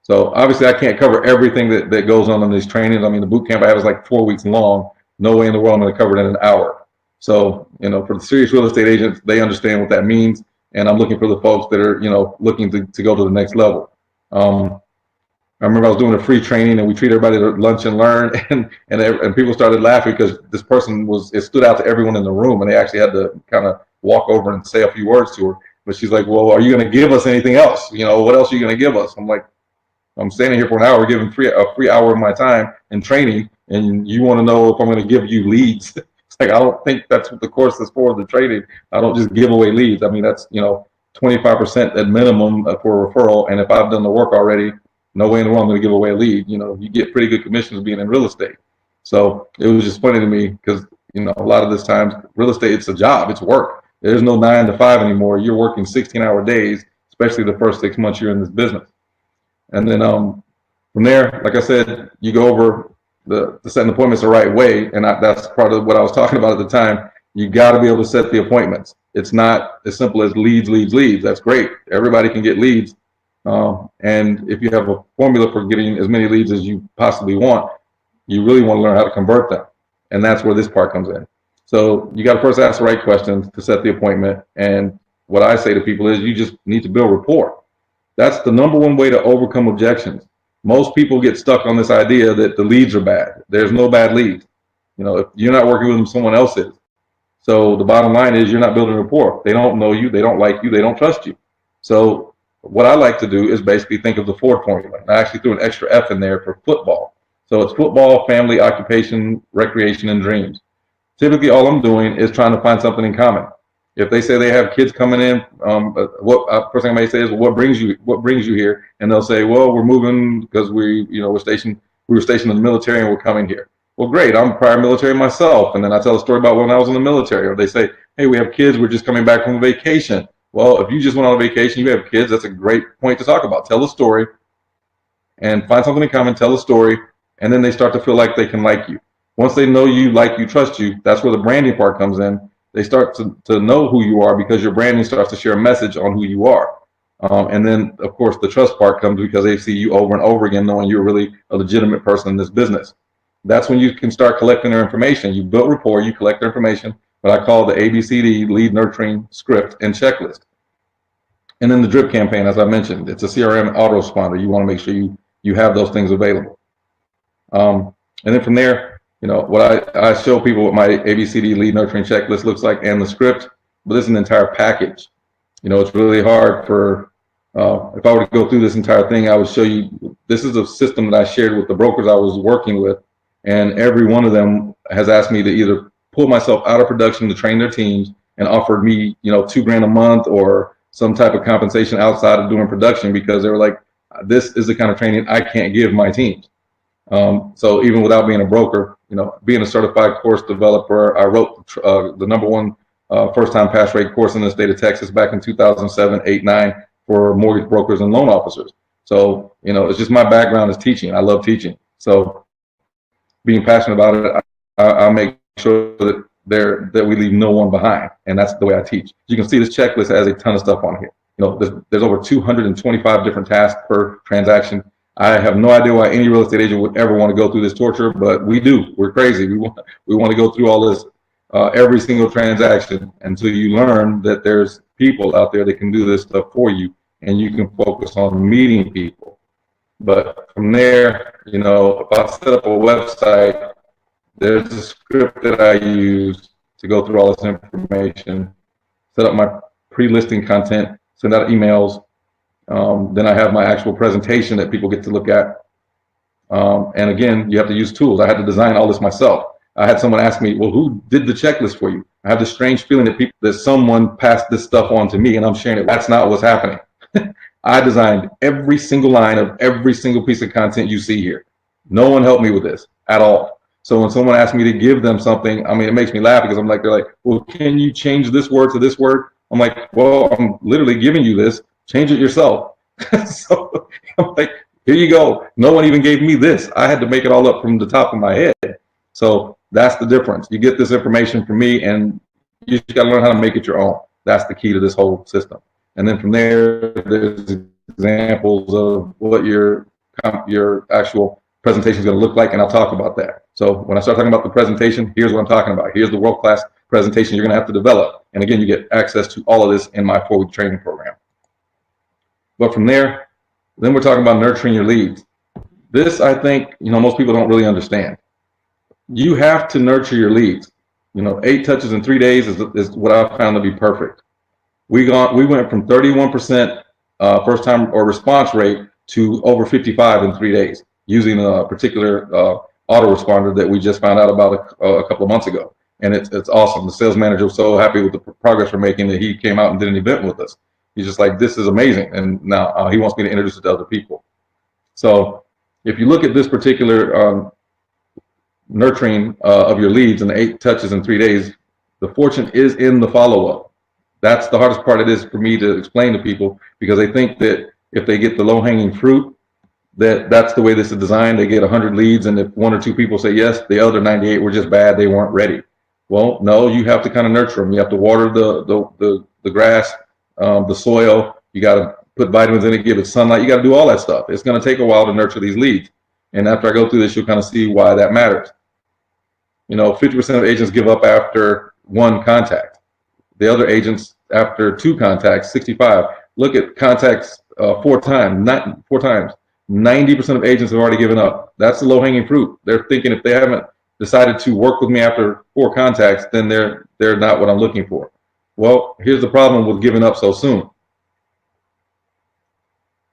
So obviously I can't cover everything that goes on in these trainings. I mean, the boot camp I have is like 4 weeks long. No way in the world I'm going to cover it in an hour. So, for the serious real estate agents, they understand what that means. And I'm looking for the folks that are, looking to go to the next level. I remember I was doing a free training, and we treat everybody to lunch and learn, and people started laughing because this person it stood out to everyone in the room, and they actually had to kind of walk over and say a few words to her. But she's like, well, are you going to give us anything else? What else are you going to give us? I'm like, I'm standing here for an hour giving a free hour of my time in training, and you want to know if I'm going to give you leads. It's like, I don't think that's what the course is for, the training. I don't just give away leads. I mean, that's 25% at minimum for a referral, and if I've done the work already, no way in the world I'm going to give away a lead. You get pretty good commissions being in real estate. So it was just funny to me because a lot of this times real estate, it's a job, it's work. There's no 9 to 5 anymore. You're working 16-hour days, especially the first 6 months you're in this business. And then from there, like I said, you go over the setting appointments the right way, and that's part of what I was talking about at the time. You got to be able to set the appointments. It's not as simple as leads. That's great. Everybody can get leads. And if you have a formula for getting as many leads as you possibly want, You really want to learn how to convert them. And that's where this part comes in. So you got to first ask the right questions to set the appointment. And what I say to people is you just need to build rapport. That's the number one way to overcome objections. Most people get stuck on this idea that the leads are bad. There's no bad leads. If you're not working with them, someone else is. So the bottom line is you're not building rapport. They don't know you. They don't like you. They don't trust you. So what I like to do is basically think of the Ford formula. I actually threw an extra F in there for football. So it's football, family, occupation, recreation, and dreams. Typically, all I'm doing is trying to find something in common. If they say they have kids coming in, first thing I may say is, well, what brings you here? And they'll say, well, we're moving because we were stationed in the military and we're coming here. Well, great. I'm prior military myself. And then I tell a story about when I was in the military. Or they say, hey, we have kids. We're just coming back from a vacation. Well, if you just went on a vacation, you have kids, that's a great point to talk about. Tell a story and find something in common, tell a story, and then they start to feel like they can like you. Once they know you, like you, trust you, that's where the branding part comes in. They start to know who you are because your branding starts to share a message on who you are. And then, of course, the trust part comes because they see you over and over again, knowing you're really a legitimate person in this business. That's when you can start collecting their information. You built rapport, you collect their information, what I call the ABCD, lead nurturing script and checklist. And then the drip campaign, as I mentioned, it's a CRM autoresponder. You want to make sure you have those things available. And then from there, what I show people what my ABCD lead nurturing checklist looks like and the script, but this is an entire package. It's really hard for, if I were to go through this entire thing, I would show you, this is a system that I shared with the brokers I was working with, and every one of them has asked me to either pull myself out of production to train their teams and offered me, $2,000 a month or some type of compensation outside of doing production because they were like, this is the kind of training I can't give my teams. So even without being a broker, being a certified course developer, I wrote the #1 first-time pass rate course in the state of Texas back in 2007, 8, 9 for mortgage brokers and loan officers. So, it's just my background is teaching. I love teaching. So being passionate about it, I make sure that we leave no one behind. And that's the way I teach. You can see this checklist has a ton of stuff on here. There's over 225 different tasks per transaction. I have no idea why any real estate agent would ever want to go through this torture, but we do. We're crazy. We want to go through all this every single transaction until you learn that there's people out there that can do this stuff for you, and you can focus on meeting people. But from there, if I set up a website, there's a script that I use to go through all this information, set up my pre-listing content, send out emails. Then I have my actual presentation that people get to look at. And again, you have to use tools. I had to design all this myself. I had someone ask me, well, who did the checklist for you? I have this strange feeling that someone passed this stuff on to me and I'm sharing it. That's not what's happening. I designed every single line of every single piece of content you see here. No one helped me with this at all. So when someone asks me to give them something, it makes me laugh because they're like, well, can you change this word to this word? I'm like, well, I'm literally giving you this. Change it yourself. So I'm like, here you go. No one even gave me this. I had to make it all up from the top of my head. So that's the difference. You get this information from me and you just got to learn how to make it your own. That's the key to this whole system. And then from there, there's examples of what your actual presentation is going to look like, and I'll talk about that. So when I start talking about the presentation, here's what I'm talking about. Here's the world-class presentation you're going to have to develop. And again, you get access to all of this in my 4-week training program. But from there, then we're talking about nurturing your leads. This, I think, most people don't really understand. You have to nurture your leads. 8 touches in 3 days is what I found to be perfect. We went from 31% first time or response rate to over 55 in 3 days using a particular autoresponder that we just found out about a couple of months ago. And it's awesome. The sales manager was so happy with the progress we're making that he came out and did an event with us. He's just like, this is amazing. And now he wants me to introduce it to other people. So if you look at this particular nurturing of your leads and the 8 touches in 3 days, the fortune is in the follow-up. That's the hardest part it is for me to explain to people because they think that if they get the low-hanging fruit, that's the way this is designed. They get 100 leads, and if 1 or 2 people say yes, the other 98 were just bad. They weren't ready. Well, no, you have to kind of nurture them. You have to water the grass, the soil. You got to put vitamins in it, give it sunlight. You got to do all that stuff. It's going to take a while to nurture these leads. And after I go through this, you'll kind of see why that matters. 50% of agents give up after one contact. The other agents after two contacts, 65. Look at contacts four times. 90% of agents have already given up. That's the low-hanging fruit. They're thinking if they haven't decided to work with me after 4 contacts, then they're not what I'm looking for. Well, here's the problem with giving up so soon.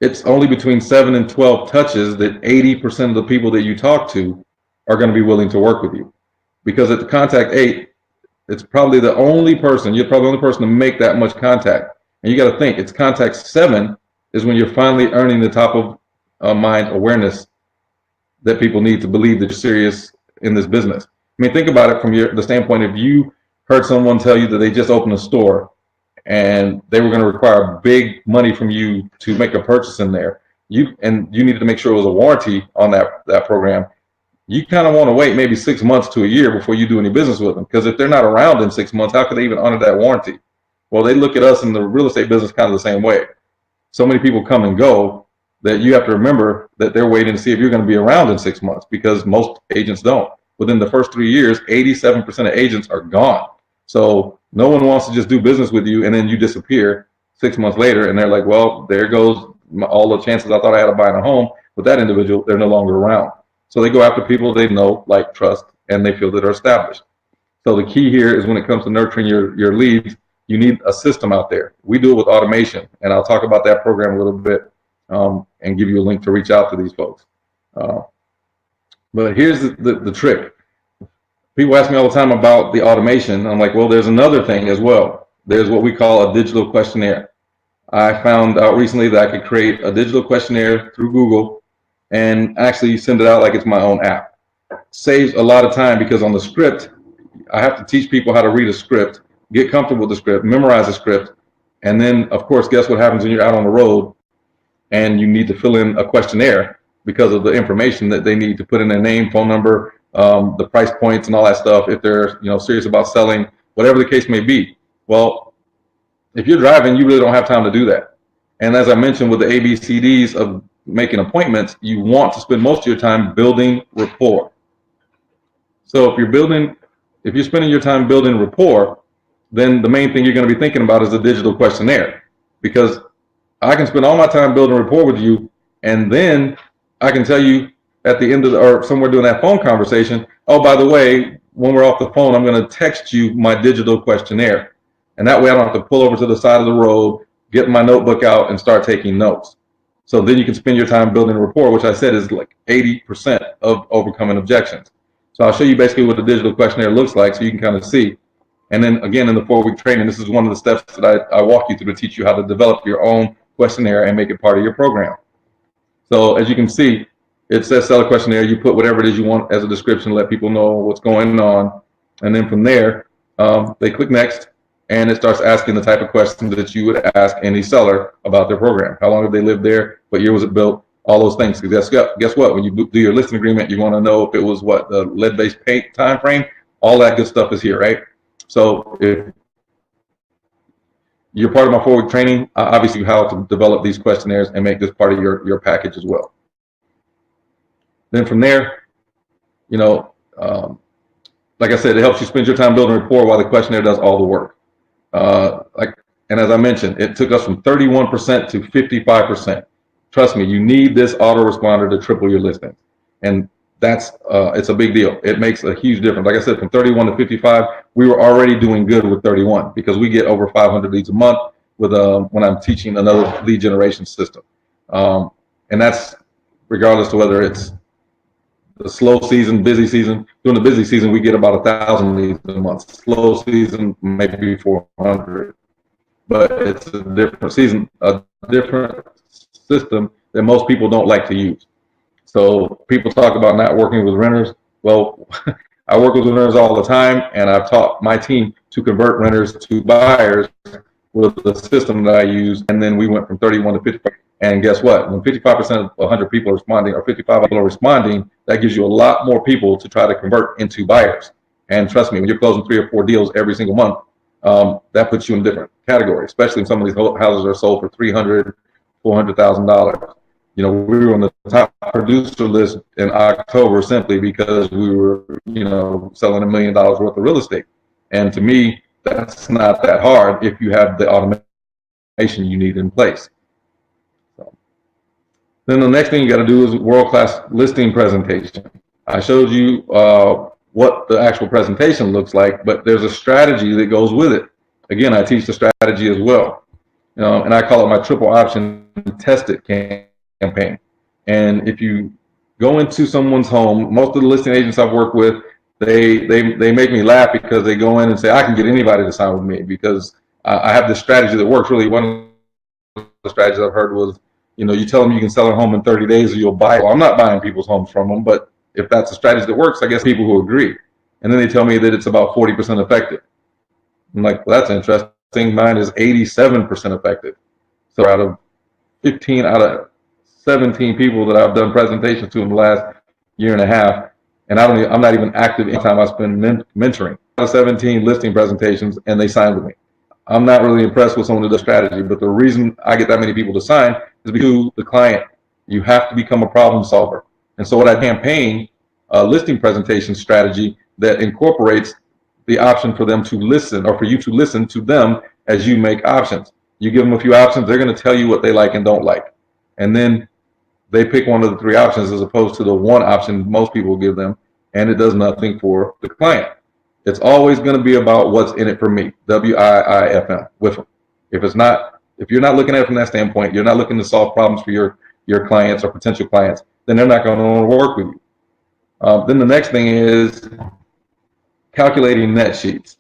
It's only between 7 and 12 touches that 80% of the people that you talk to are going to be willing to work with you. Because at the contact 8, it's probably the only person, you're probably the only person to make that much contact. And you got to think, it's contact 7 is when you're finally earning the top of mind awareness that people need to believe that you're serious in this business. I mean, think about it from the standpoint of you heard someone tell you that they just opened a store and they were going to require big money from you to make a purchase in there. You needed to make sure it was a warranty on that program. You kind of want to wait maybe 6 months to a year before you do any business with them, because if they're not around in 6 months, how could they even honor that warranty? Well, they look at us in the real estate business kind of the same way. So many people come and go that you have to remember that they're waiting to see if you're going to be around in 6 months, because most agents don't. Within the first 3 years, 87% of agents are gone. So no one wants to just do business with you and then you disappear 6 months later and they're like, well, there goes all the chances I thought I had of buying a home. With that individual, they're no longer around. So they go after people they know, like, trust, and they feel that are established. So the key here is when it comes to nurturing your leads, you need a system out there. We do it with automation, and I'll talk about that program a little bit and give you a link to reach out to these folks. But here's the trick. People ask me all the time about the automation. I'm like, well, there's another thing as well. There's what we call a digital questionnaire. I found out recently that I could create a digital questionnaire through Google and actually send it out like it's my own app. Saves a lot of time, because on the script, I have to teach people how to read a script, get comfortable with the script, memorize the script, and then, of course, guess what happens when you're out on the road and you need to fill in a questionnaire because of the information that they need to put in their name, phone number, the price points and all that stuff, if they're serious about selling, whatever the case may be. Well, if you're driving, you really don't have time to do that. And as I mentioned with the ABCDs of making appointments, you want to spend most of your time building rapport. So if you're spending your time building rapport, then the main thing you're going to be thinking about is a digital questionnaire, because I can spend all my time building rapport with you, and then I can tell you at the end of or somewhere during that phone conversation, oh, by the way, when we're off the phone, I'm going to text you my digital questionnaire. And that way I don't have to pull over to the side of the road, get my notebook out and start taking notes. So then you can spend your time building a rapport, which I said is like 80% of overcoming objections. So I'll show you basically what the digital questionnaire looks like so you can kind of see. And then again, in the 4-week training, this is one of the steps that I walk you through to teach you how to develop your own questionnaire and make it part of your program. So as you can see, it says seller questionnaire. You put whatever it is you want as a description, let people know what's going on. And then from there, they click next, and it starts asking the type of questions that you would ask any seller about their program. How long have they lived there? What year was it built? All those things. Because guess what? When you do your listing agreement, you want to know if it was the lead-based paint time frame. All that good stuff is here, right? So if you're part of my 4-week training, obviously how to develop these questionnaires and make this part of your package as well. Then from there, like I said, it helps you spend your time building rapport while the questionnaire does all the work. And as I mentioned, it took us from 31% to 55%. Trust me, you need this autoresponder to triple your listings. And it's a big deal. It makes a huge difference. Like I said, from 31 to 55, we were already doing good with 31 because we get over 500 leads a month with when I'm teaching another lead generation system. And that's regardless to whether it's the slow season, busy season. During the busy season, we get about 1,000 leads a month. Slow season, maybe 400. But it's a different season, a different system that most people don't like to use. So people talk about not working with renters. Well, I work with renters all the time, and I've taught my team to convert renters to buyers with the system that I use. And then we went from 31 to 55. And guess what? When 55% of 100 people are responding, or 55 people are responding, that gives you a lot more people to try to convert into buyers. And trust me, when you're closing 3 or 4 deals every single month, that puts you in a different category, especially if some of these houses are sold for $300,000, $400,000. We were on the top producer list in October simply because we were, selling $1 million worth of real estate. And to me, that's not that hard if you have the automation you need in place. So, then the next thing you got to do is world-class listing presentation. I showed you what the actual presentation looks like, but there's a strategy that goes with it. Again, I teach the strategy as well, and I call it my triple option test it campaign. And if you go into someone's home, most of the listing agents I've worked with, they make me laugh because they go in and say, I can get anybody to sign with me because I have this strategy that works. Really, one of the strategies I've heard was, you tell them you can sell their home in 30 days or you'll buy it. Well, I'm not buying people's homes from them, but if that's a strategy that works, I guess people who agree. And then they tell me that it's about 40% effective. I'm like, well, that's interesting. Mine is 87% effective. So out of 15 out of 17 people that I've done presentations to in the last year and a half, and I'm not even active any time I spend mentoring. Out of 17 listing presentations, and they signed with me. I'm not really impressed with someone who does strategy, but the reason I get that many people to sign is because the client, you have to become a problem solver. And so what I campaign a listing presentation strategy that incorporates the option for them to listen, or for you to listen to them as you make options. You give them a few options, they're going to tell you what they like and don't like. And then they pick one of the three options as opposed to the one option most people give them, and it does nothing for the client. It's always going to be about what's in it for me, WIIFM, with them. If you're not looking at it from that standpoint, you're not looking to solve problems for your clients or potential clients, then they're not going to want to work with you. Then the next thing is calculating net sheets.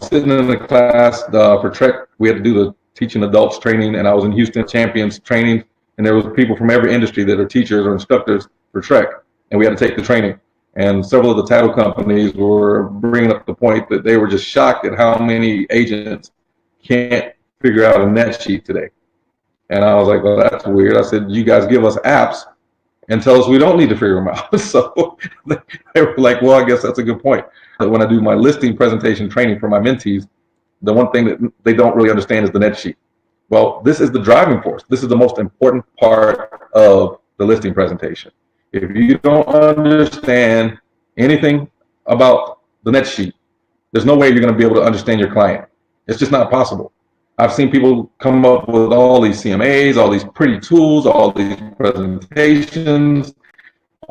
Sitting in the class for Trek, we had to do the teaching adults training, and I was in Houston Champions training, and there was people from every industry that are teachers or instructors for Trek, and we had to take the training. And several of the title companies were bringing up the point that they were just shocked at how many agents can't figure out a net sheet today. And I was like, well, that's weird. I said, you guys give us apps and tell us we don't need to figure them out. So they were like, well, I guess that's a good point. But when I do my listing presentation training for my mentees, the one thing that they don't really understand is the net sheet. Well, this is the driving force. This is the most important part of the listing presentation. If you don't understand anything about the net sheet, there's no way you're going to be able to understand your client. It's just not possible. I've seen people come up with all these CMAs, all these pretty tools, all these presentations,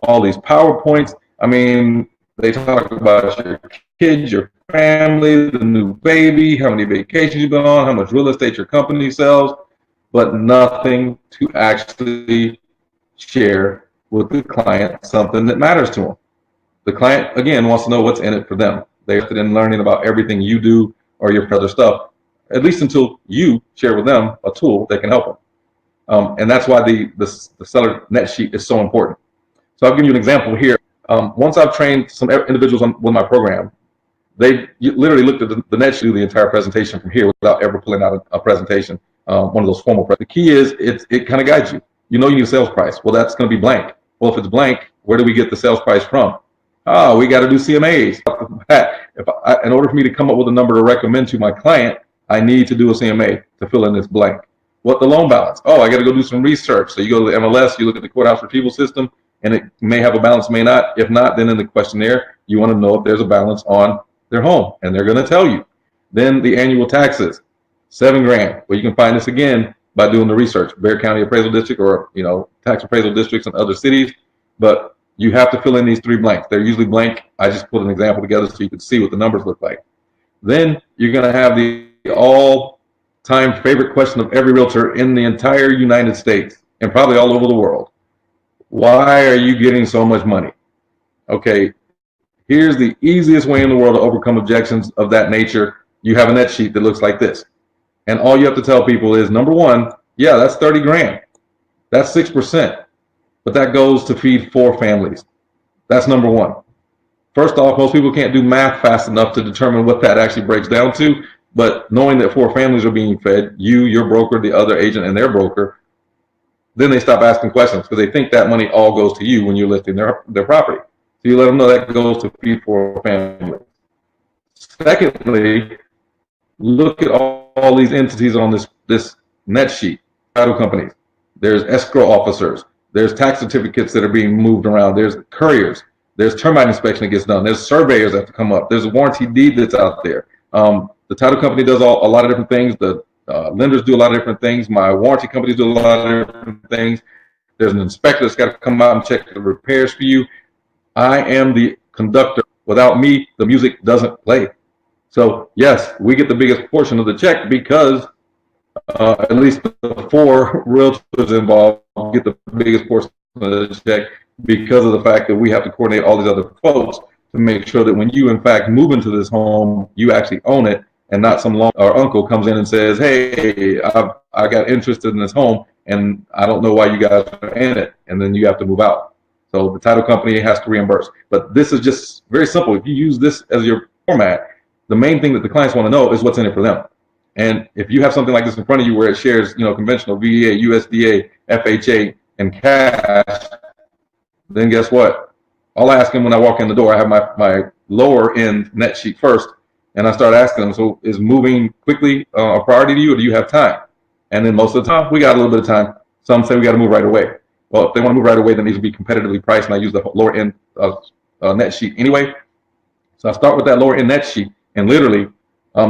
all these PowerPoints. I mean, they talk about your kids, your family, the new baby, how many vacations you've been on, how much real estate your company sells, but nothing to actually share with the client something that matters to them. The client, again, wants to know what's in it for them. They're interested in learning about everything you do or your other stuff, at least until you share with them a tool that can help them. And that's why the seller net sheet is so important. So I'll give you an example here. Once I've trained some individuals with my program, they literally looked at the net sheet, the entire presentation from here without ever pulling out a presentation, one of those formal presentations. The key is it kind of guides you. You know you need a sales price. Well, that's going to be blank. Well, if it's blank, where do we get the sales price from? We got to do CMAs. In order for me to come up with a number to recommend to my client, I need to do a CMA to fill in this blank. What the loan balance? I got to go do some research. So you go to the MLS, you look at the courthouse retrieval system, and it may have a balance, may not. If not, then in the questionnaire, you want to know if there's a balance on their home, and they're going to tell you. Then the annual taxes, $7,000. Well, you can find this again by doing the research, Bexar County Appraisal District, or tax appraisal districts in other cities. But you have to fill in these three blanks. They're usually blank. I just put an example together so you can see what the numbers look like. Then you're going to have the all-time favorite question of every realtor in the entire United States and probably all over the world. Why are you getting so much money? Okay, here's the easiest way in the world to overcome objections of that nature. You have a net sheet that looks like this. And all you have to tell people is, number one, yeah, that's $30,000. That's 6%. But that goes to feed 4 families. That's number one. First off, most people can't do math fast enough to determine what that actually breaks down to. But knowing that 4 families are being fed, you, your broker, the other agent, and their broker, then they stop asking questions because they think that money all goes to you when you're listing their property. So you let them know that goes to feed 4 families. Secondly, look at all these entities on this net sheet, title companies. there's escrow officers, there's tax certificates that are being moved around, there's couriers, there's termite inspection that gets done, there's surveyors that have to come up, there's a warranty deed that's out there. The title company does a lot of different things. The lenders do a lot of different things. My warranty companies do a lot of different things. There's an inspector that's got to come out and check the repairs for you. I am the conductor. Without me, the music doesn't play. So yes, we get the biggest portion of the check because at least the four realtors involved get the biggest portion of the check because of the fact that we have to coordinate all these other folks to make sure that when you in fact move into this home, you actually own it and not some long or uncle comes in and says, hey, I got interested in this home and I don't know why you guys are in it, and then you have to move out. So the title company has to reimburse. But this is just very simple. If you use this as your format, the main thing that the clients want to know is what's in it for them. And if you have something like this in front of you where it shares, conventional VA, USDA, FHA, and cash, then guess what? I'll ask them when I walk in the door. I have my lower end net sheet first, and I start asking them, so is moving quickly a priority to you, or do you have time? And then most of the time, we got a little bit of time. Some say we got to move right away. Well, if they want to move right away, then it needs to be competitively priced, and I use the lower end net sheet anyway. So I start with that lower end net sheet, and literally,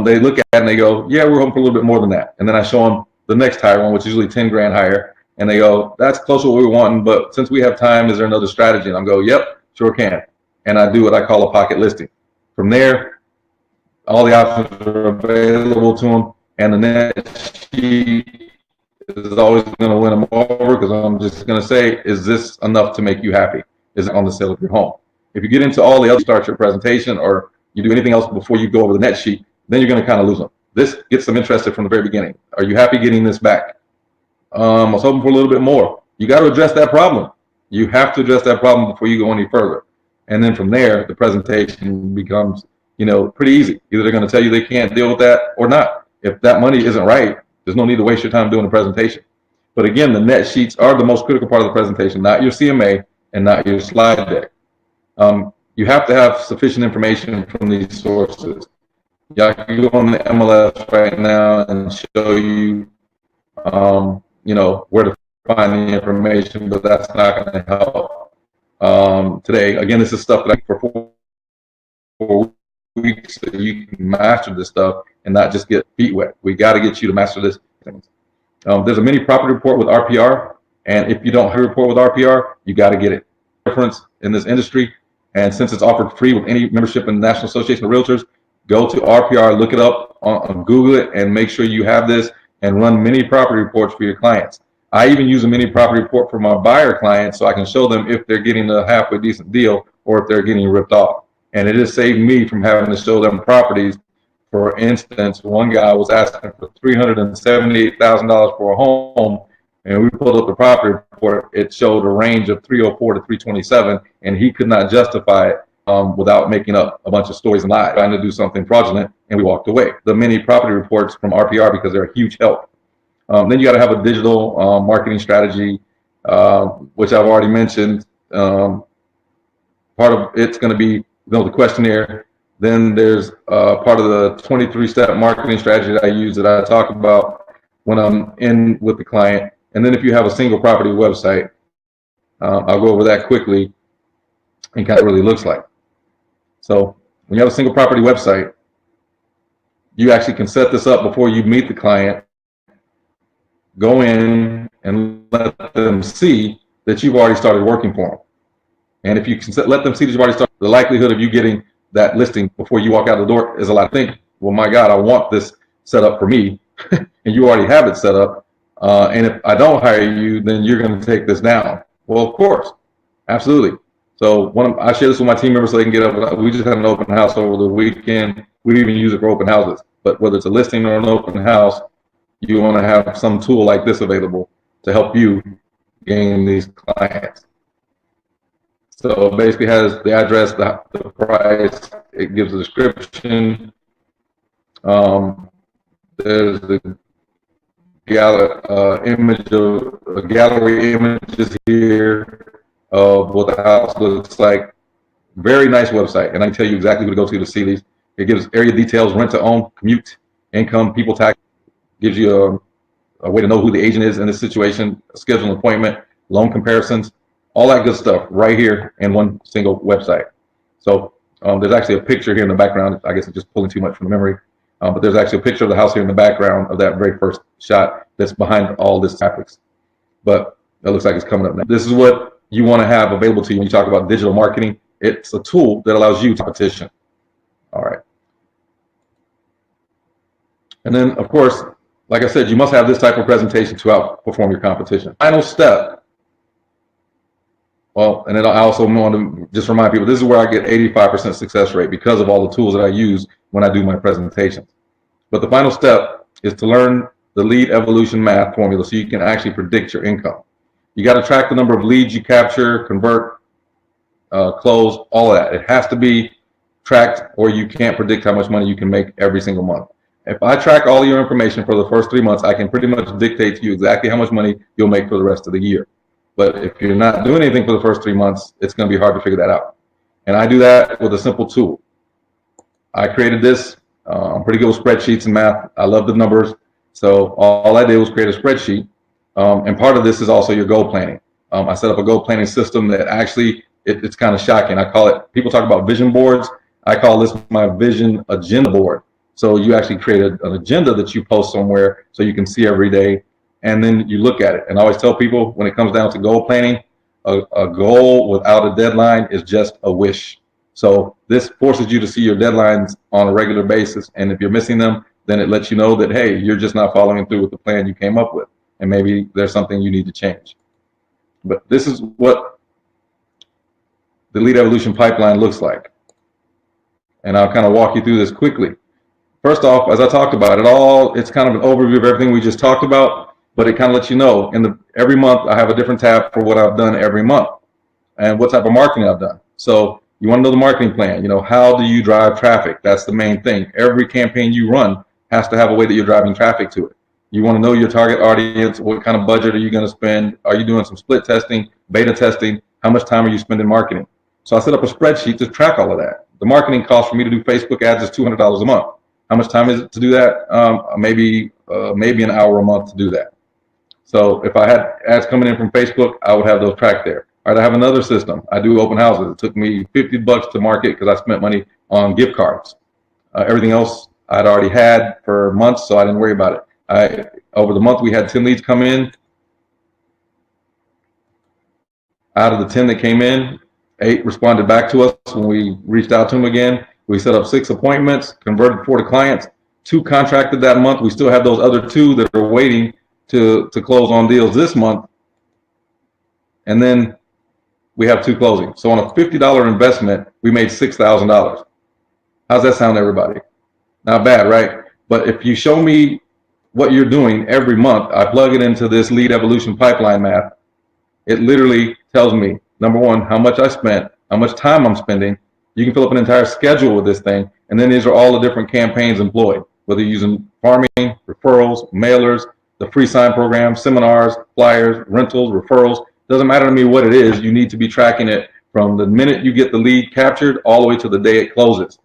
they look at it and they go, yeah, we're hoping for a little bit more than that. And then I show them the next higher one, which is usually 10 grand higher. And they go, that's close to what we were wanting, but since we have time, is there another strategy? And I'm go, yep, sure can. And I do what I call a pocket listing. From there, all the options are available to them, and the net sheet is always going to win them over because I'm just going to say, is this enough to make you happy? Is it on the sale of your home? If you get into all the other, start your presentation or you do anything else before you go over the net sheet, then you're going to kind of lose them. This gets them interested from the very beginning. Are you happy getting this back? I was hoping for a little bit more. You got to address that problem. You have to address that problem before you go any further. And then from there, the presentation becomes, pretty easy. Either they're going to tell you they can't deal with that or not. If that money isn't right, there's no need to waste your time doing a presentation. But again, the net sheets are the most critical part of the presentation, not your CMA and not your slide deck. You have to have sufficient information from these sources. Yeah, I can go on the MLS right now and show you, where to find the information, but that's not going to help today. Again, this is stuff that I for 4 weeks so you can master this stuff and not just get feet wet. We got to get you to master this. There's a mini property report with RPR, and if you don't have a report with RPR, you got to get it. Difference in this industry, and since it's offered free with any membership in the National Association of Realtors, go to RPR, look it up on Google it, and make sure you have this and run mini property reports for your clients. I even use a mini property report for my buyer clients so I can show them if they're getting a halfway decent deal or if they're getting ripped off. And it has saved me from having to show them properties. For instance, one guy was asking for $378,000 for a home, and we pulled up the property report. It showed a range of 304 to 327, and he could not justify it without making up a bunch of stories and lies, trying to do something fraudulent, and we walked away. The mini property reports from RPR, because they're a huge help. Then you got to have a digital marketing strategy, which I've already mentioned. Part of it's going to be the questionnaire. Then there's part of the 23-step marketing strategy that I use that I talk about when I'm in with the client. And then if you have a single property website, I'll go over that quickly and kind of what it really looks like. So when you have a single property website, you actually can set this up before you meet the client. Go in and let them see that you've already started working for them. And if you can let them see that you've already started, the likelihood of you getting that listing before you walk out the door is a lot. Think, well, my God, I want this set up for me, and you already have it set up. And if I don't hire you, then you're going to take this down. Well, of course, absolutely. So I share this with my team members so they can get up. We just had an open house over the weekend. We even use it for open houses. But whether it's a listing or an open house, you want to have some tool like this available to help you gain these clients. So it basically has the address, the price, it gives a description. There's the gallery images here of what the house looks like. Very nice website, and I can tell you exactly who to go to see these. It gives area details, rent to own, commute, income, people tax. Gives you a way to know who the agent is in this situation, schedule an appointment, loan comparisons, all that good stuff right here in one single website. So there's actually a picture here in the background. I guess it's just pulling too much from the memory. But there's actually a picture of the house here in the background of that very first shot that's behind all this graphics. But it looks like it's coming up now. This is what you want to have available to you when you talk about digital marketing. It's a tool that allows you to competition. All right. And then, of course, like I said, you must have this type of presentation to outperform your competition. Final step. Well, and then I also want to just remind people, this is where I get 85% success rate because of all the tools that I use when I do my presentations. But the final step is to learn the lead evolution math formula so you can actually predict your income. You got to track the number of leads you capture, convert, close, all of that. It has to be tracked or you can't predict how much money you can make every single month. If I track all your information for the first 3 months, I can pretty much dictate to you exactly how much money you'll make for the rest of the year. But if you're not doing anything for the first 3 months, it's going to be hard to figure that out. And I do that with a simple tool. I created this. I'm pretty good with spreadsheets and math. I love the numbers. So all I did was create a spreadsheet. And part of this is also your goal planning. I set up a goal planning system that actually, it's kind of shocking. I call it, people talk about vision boards. I call this my vision agenda board. So you actually create an agenda that you post somewhere so you can see every day. And then you look at it. And I always tell people when it comes down to goal planning, a goal without a deadline is just a wish. So this forces you to see your deadlines on a regular basis. And if you're missing them, then it lets you know that, hey, you're just not following through with the plan you came up with. And maybe there's something you need to change. But this is what the lead evolution pipeline looks like. And I'll kind of walk you through this quickly. First off, as I talked about it's kind of an overview of everything we just talked about. But it kind of lets you know every month I have a different tab for what I've done every month and what type of marketing I've done. So you want to know the marketing plan. You know, how do you drive traffic? That's the main thing. Every campaign you run has to have a way that you're driving traffic to it. You want to know your target audience. What kind of budget are you going to spend? Are you doing some split testing, beta testing? How much time are you spending marketing? So I set up a spreadsheet to track all of that. The marketing cost for me to do Facebook ads is $200 a month. How much time is it to do that? Maybe an hour a month to do that. So if I had ads coming in from Facebook, I would have those tracked there. All right, I have another system. I do open houses. It took me $50 to market because I spent money on gift cards. Everything else I'd already had for months, so I didn't worry about it. Over the month, we had 10 leads come in. Out of the 10 that came in, 8 responded back to us when we reached out to them again. We set up 6 appointments, converted 4 to clients. 2 contracted that month. We still have those other 2 that are waiting to close on deals this month. And then we have 2 closings. So on a $50 investment, we made $6,000. How's that sound, everybody? Not bad, right? But if you show me what you're doing every month, I plug it into this lead evolution pipeline math. It literally tells me, number one, how much I spent, how much time I'm spending. You can fill up an entire schedule with this thing. And then these are all the different campaigns employed, whether you're using farming, referrals, mailers, the free sign program, seminars, flyers, rentals, referrals. Doesn't matter to me what it is. You need to be tracking it from the minute you get the lead captured all the way to the day it closes.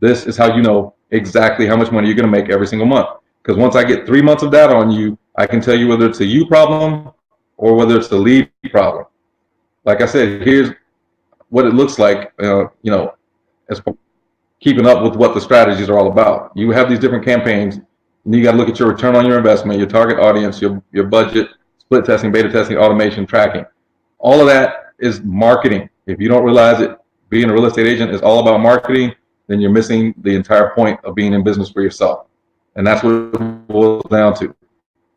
This is how you know exactly how much money you're going to make every single month. Because once I get 3 months of data on you, I can tell you whether it's a you problem or whether it's a lead problem. Like I said, here's what it looks like, as keeping up with what the strategies are all about. You have these different campaigns, and you got to look at your return on your investment, your target audience, your budget, split testing, beta testing, automation, tracking. All of that is marketing. If you don't realize it, being a real estate agent is all about marketing, then you're missing the entire point of being in business for yourself. And that's what it boils down to.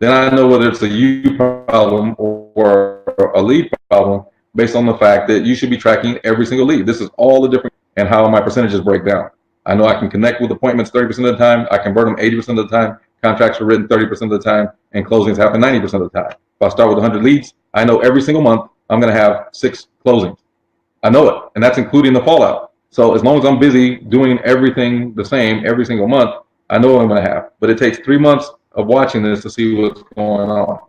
Then I know whether it's a you problem or a lead problem based on the fact that you should be tracking every single lead. This is all the different and how my percentages break down. I know I can connect with appointments 30% of the time. I convert them 80% of the time. Contracts are written 30% of the time, and closings happen 90% of the time. If I start with 100 leads, I know every single month I'm going to have 6 closings. I know it, and that's including the fallout. So as long as I'm busy doing everything the same every single month, I know what I'm going to have. But it takes 3 months of watching this to see what's going on.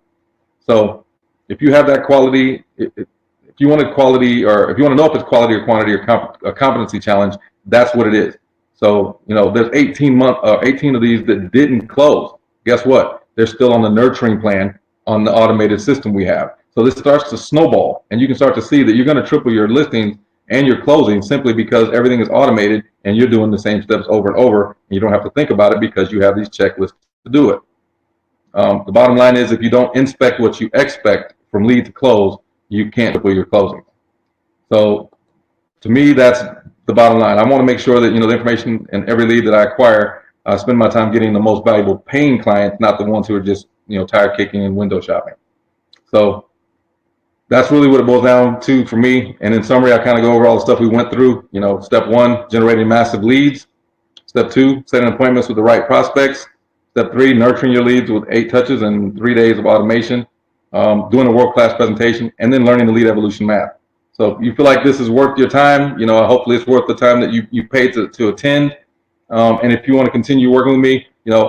So if you have that quality, if you want a quality, or if you want to know if it's quality or quantity or a competency challenge, that's what it is. So, there's 18 of these that didn't close. Guess what? they're still on the nurturing plan on the automated system we have. So this starts to snowball, and you can start to see that you're going to triple your listings and your closing simply because everything is automated and you're doing the same steps over and over, and you don't have to think about it because you have these checklists to do it. The bottom line is, if you don't inspect what you expect from lead to close, you can't triple your closing. So to me, that's the bottom line. I want to make sure that, the information in every lead that I acquire, I spend my time getting the most valuable paying clients, not the ones who are just, tire kicking and window shopping. So that's really what it boils down to for me. And in summary, I kind of go over all the stuff we went through. Step 1, generating massive leads. Step 2, setting appointments with the right prospects. Step 3, nurturing your leads with 8 touches and 3 days of automation. Doing a world-class presentation, and then learning the lead evolution math. So if you feel like this is worth your time, hopefully it's worth the time that you paid to attend. And if you want to continue working with me,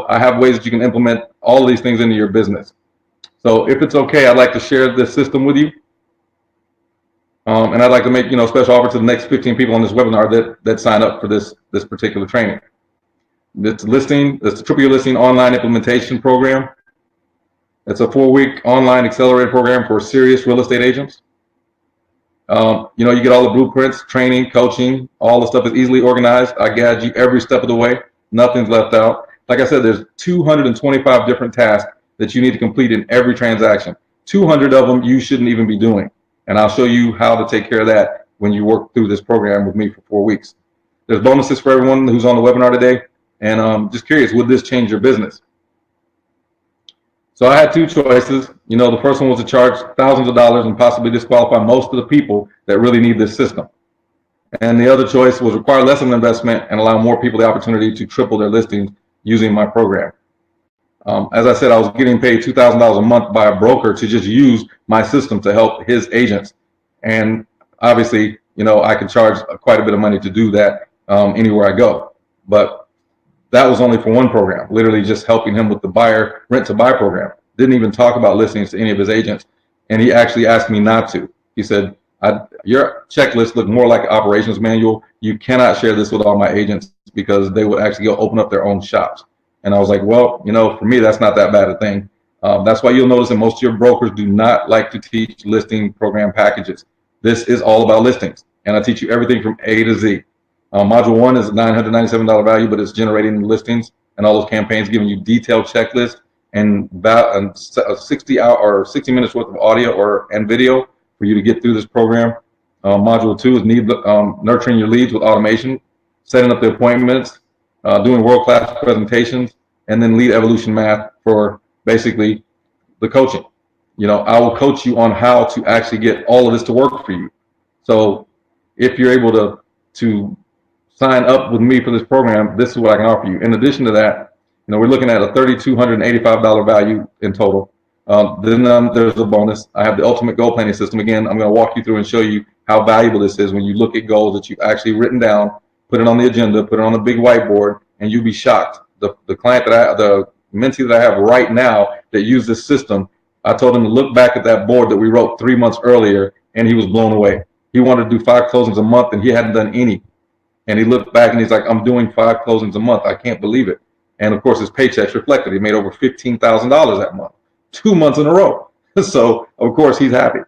I have ways that you can implement all of these things into your business. So if it's okay, I'd like to share this system with you. And I'd like to make, special offer to the next 15 people on this webinar that sign up for this particular training. It's the Triple Your Listing Online Implementation Program. It's a 4-week online accelerated program for serious real estate agents. You get all the blueprints, training, coaching, all the stuff is easily organized. I guide you every step of the way. Nothing's left out. Like I said, there's 225 different tasks that you need to complete in every transaction. 200 of them you shouldn't even be doing. And I'll show you how to take care of that when you work through this program with me for 4 weeks. There's bonuses for everyone who's on the webinar today. And just curious, would this change your business? So I had 2 choices. The first one was to charge thousands of dollars and possibly disqualify most of the people that really need this system. And the other choice was require less of an investment and allow more people the opportunity to triple their listings using my program. As I said, I was getting paid $2,000 a month by a broker to just use my system to help his agents. And obviously, I could charge quite a bit of money to do that anywhere I go. But that was only for one program, literally just helping him with the rent to buy program. Didn't even talk about listings to any of his agents. And he actually asked me not to. He said, your checklist looked more like an operations manual. You cannot share this with all my agents because they would actually go open up their own shops. And I was like, well, for me, that's not that bad a thing. That's why you'll notice that most of your brokers do not like to teach listing program packages. This is all about listings. And I teach you everything from A to Z. Module 1 is a $997 value, but it's generating listings and all those campaigns, giving you detailed checklists and about 60 minutes worth of audio and video for you to get through this program. Module 2 is nurturing your leads with automation, setting up the appointments, doing world-class presentations, and then lead evolution math for basically the coaching. I will coach you on how to actually get all of this to work for you. So if you're able to sign up with me for this program, this is what I can offer you. In addition to that, we're looking at a $3,285 value in total. Then there's a bonus. I have the ultimate goal planning system. Again, I'm going to walk you through and show you how valuable this is when you look at goals that you've actually written down, put it on the agenda, put it on a big whiteboard, and you'll be shocked. The mentee that I have right now that used this system, I told him to look back at that board that we wrote 3 months earlier, and he was blown away. He wanted to do 5 closings a month, and he hadn't done any. And he looked back and he's like, I'm doing 5 closings a month. I can't believe it. And of course, his paychecks reflected. He made over $15,000 that month, 2 months in a row. So of course he's happy.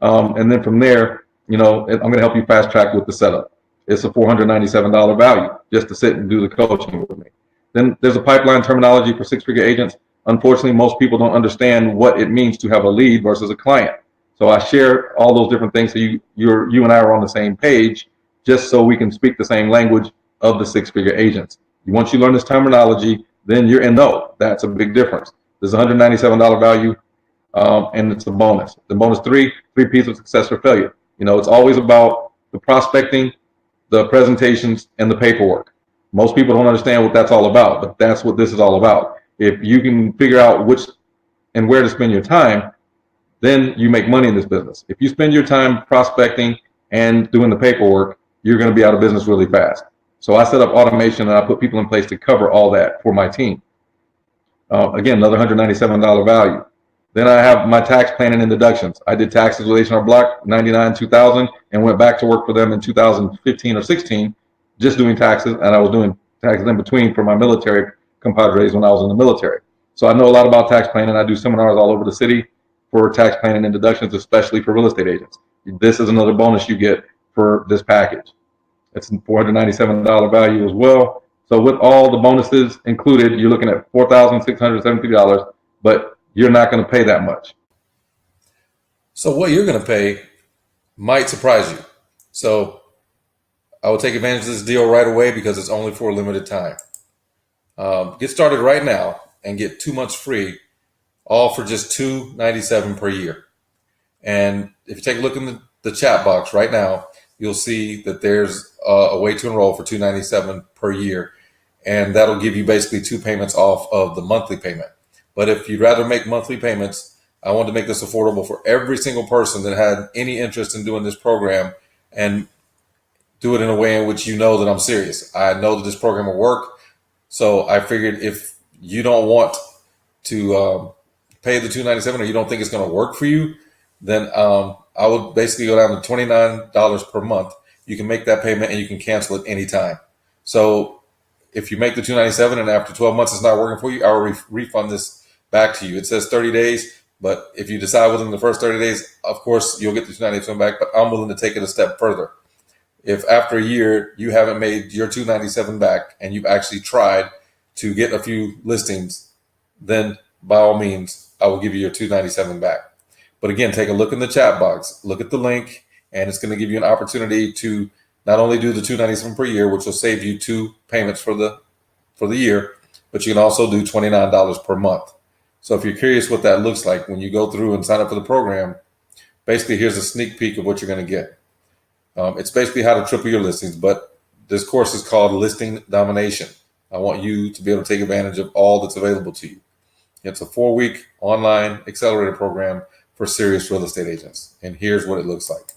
And then from there, I'm going to help you fast track with the setup. It's a $497 value just to sit and do the coaching with me. Then there's a pipeline terminology for 6-figure agents. Unfortunately, most people don't understand what it means to have a lead versus a client. So I share all those different things so you and I are on the same page, just so we can speak the same language of the 6-figure agents. Once you learn this terminology, then you're in know. That's a big difference. There's a $197 value, and it's a bonus. The bonus 3 P's of success or failure. It's always about the prospecting, the presentations, and the paperwork. Most people don't understand what that's all about, but that's what this is all about. If you can figure out which and where to spend your time, then you make money in this business. If you spend your time prospecting and doing the paperwork, you're going to be out of business really fast. So I set up automation and I put people in place to cover all that for my team. Again, another $197 value. Then I have my tax planning and deductions. I did taxes with H&R Block 99, 2000, and went back to work for them in 2015 or 16, just doing taxes. And I was doing taxes in between for my military compadres when I was in the military. So I know a lot about tax planning. I do seminars all over the city for tax planning and deductions, especially for real estate agents. This is another bonus you get for this package. It's a $497 value as well. So with all the bonuses included, you're looking at $4,670, but you're not going to pay that much. So what you're going to pay might surprise you. So I will take advantage of this deal right away because it's only for a limited time. Get started right now and get 2 months free, all for just $297 per year. And if you take a look in the chat box right now, you'll see that there's a way to enroll for $297 per year. And that'll give you basically 2 payments off of the monthly payment. But if you'd rather make monthly payments, I want to make this affordable for every single person that had any interest in doing this program and do it in a way in which you know that I'm serious. I know that this program will work. So I figured if you don't want to pay the $297 or you don't think it's going to work for you, then I would basically go down to $29 per month. You can make that payment and you can cancel it anytime. So if you make the $297 and after 12 months it's not working for you, I will refund this back to you. It says 30 days, but if you decide within the first 30 days, of course, you'll get the $297 back, but I'm willing to take it a step further. If after a year you haven't made your $297 back and you've actually tried to get a few listings, then by all means, I will give you your $297 back. But again, take a look in the chat box, look at the link, and it's going to give you an opportunity to not only do the $297 per year, which will save you 2 payments for the year, but you can also do $29 per month. So if you're curious what that looks like when you go through and sign up for the program, basically here's a sneak peek of what you're going to get. It's basically how to triple your listings, but this course is called Listing Domination. I want you to be able to take advantage of all that's available to you. It's a 4-week online accelerator program for serious real estate agents. And here's what it looks like.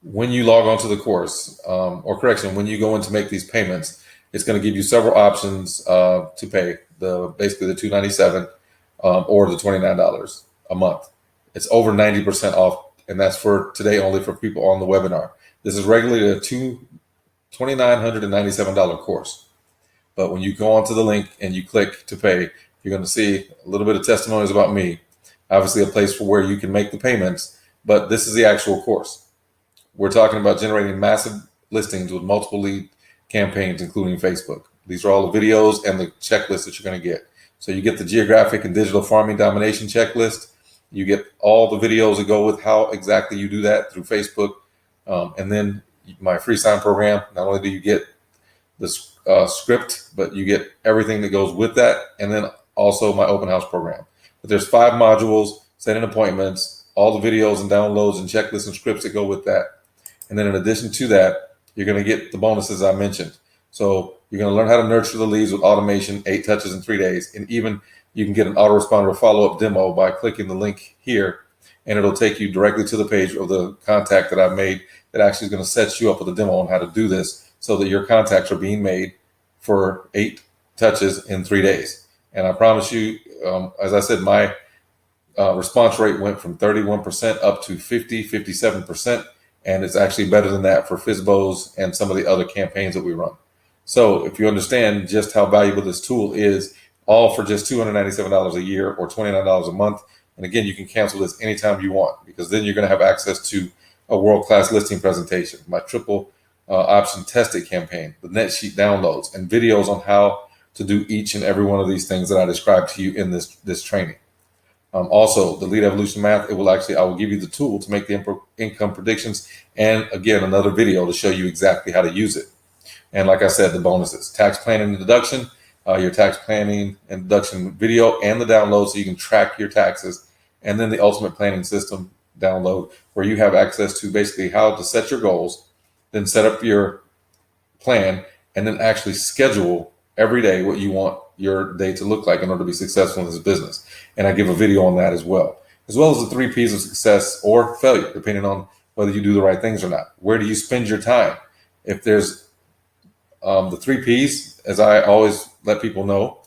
When you log on to the course, when you go in to make these payments, it's going to give you several options to pay, basically the $297 or the $29 a month. It's over 90% off. And that's for today only for people on the webinar. This is regularly a $2,997 course. But when you go onto the link and you click to pay, you're going to see a little bit of testimonies about me. Obviously a place for where you can make the payments, but this is the actual course. We're talking about generating massive listings with multiple lead campaigns, including Facebook. These are all the videos and the checklist that you're going to get. So you get the geographic and digital farming domination checklist. You get all the videos that go with how exactly you do that through Facebook. And then my free sign program, not only do you get the script, but you get everything that goes with that. And then also my open house program. But there's 5 modules, setting appointments, all the videos and downloads and checklists and scripts that go with that. And then in addition to that, you're going to get the bonuses I mentioned. So you're going to learn how to nurture the leads with automation, 8 touches in 3 days. And even you can get an autoresponder follow-up demo by clicking the link here, and it'll take you directly to the page of the contact that I've made that actually is going to set you up with a demo on how to do this so that your contacts are being made for 8 touches in 3 days. And I promise you, as I said, my response rate went from 31% up to 57%. And it's actually better than that for FSBOs and some of the other campaigns that we run. So if you understand just how valuable this tool is, all for just $297 a year or $29 a month. And again, you can cancel this anytime you want, because then you're going to have access to a world-class listing presentation, my triple option tested campaign, the net sheet downloads, and videos on how to do each and every one of these things that I described to you in this training. Also, the lead evolution math, I will give you the tool to make the income predictions, and again, another video to show you exactly how to use it. And like I said, the bonuses, tax planning and deduction, your tax planning and deduction video and the download so you can track your taxes, and then the ultimate planning system download where you have access to basically how to set your goals, then set up your plan, and then actually schedule every day what you want your day to look like in order to be successful in this business. And I give a video on that as well as the 3 P's of success or failure, depending on whether you do the right things or not. Where do you spend your time? If there's the 3 P's, as I always let people know,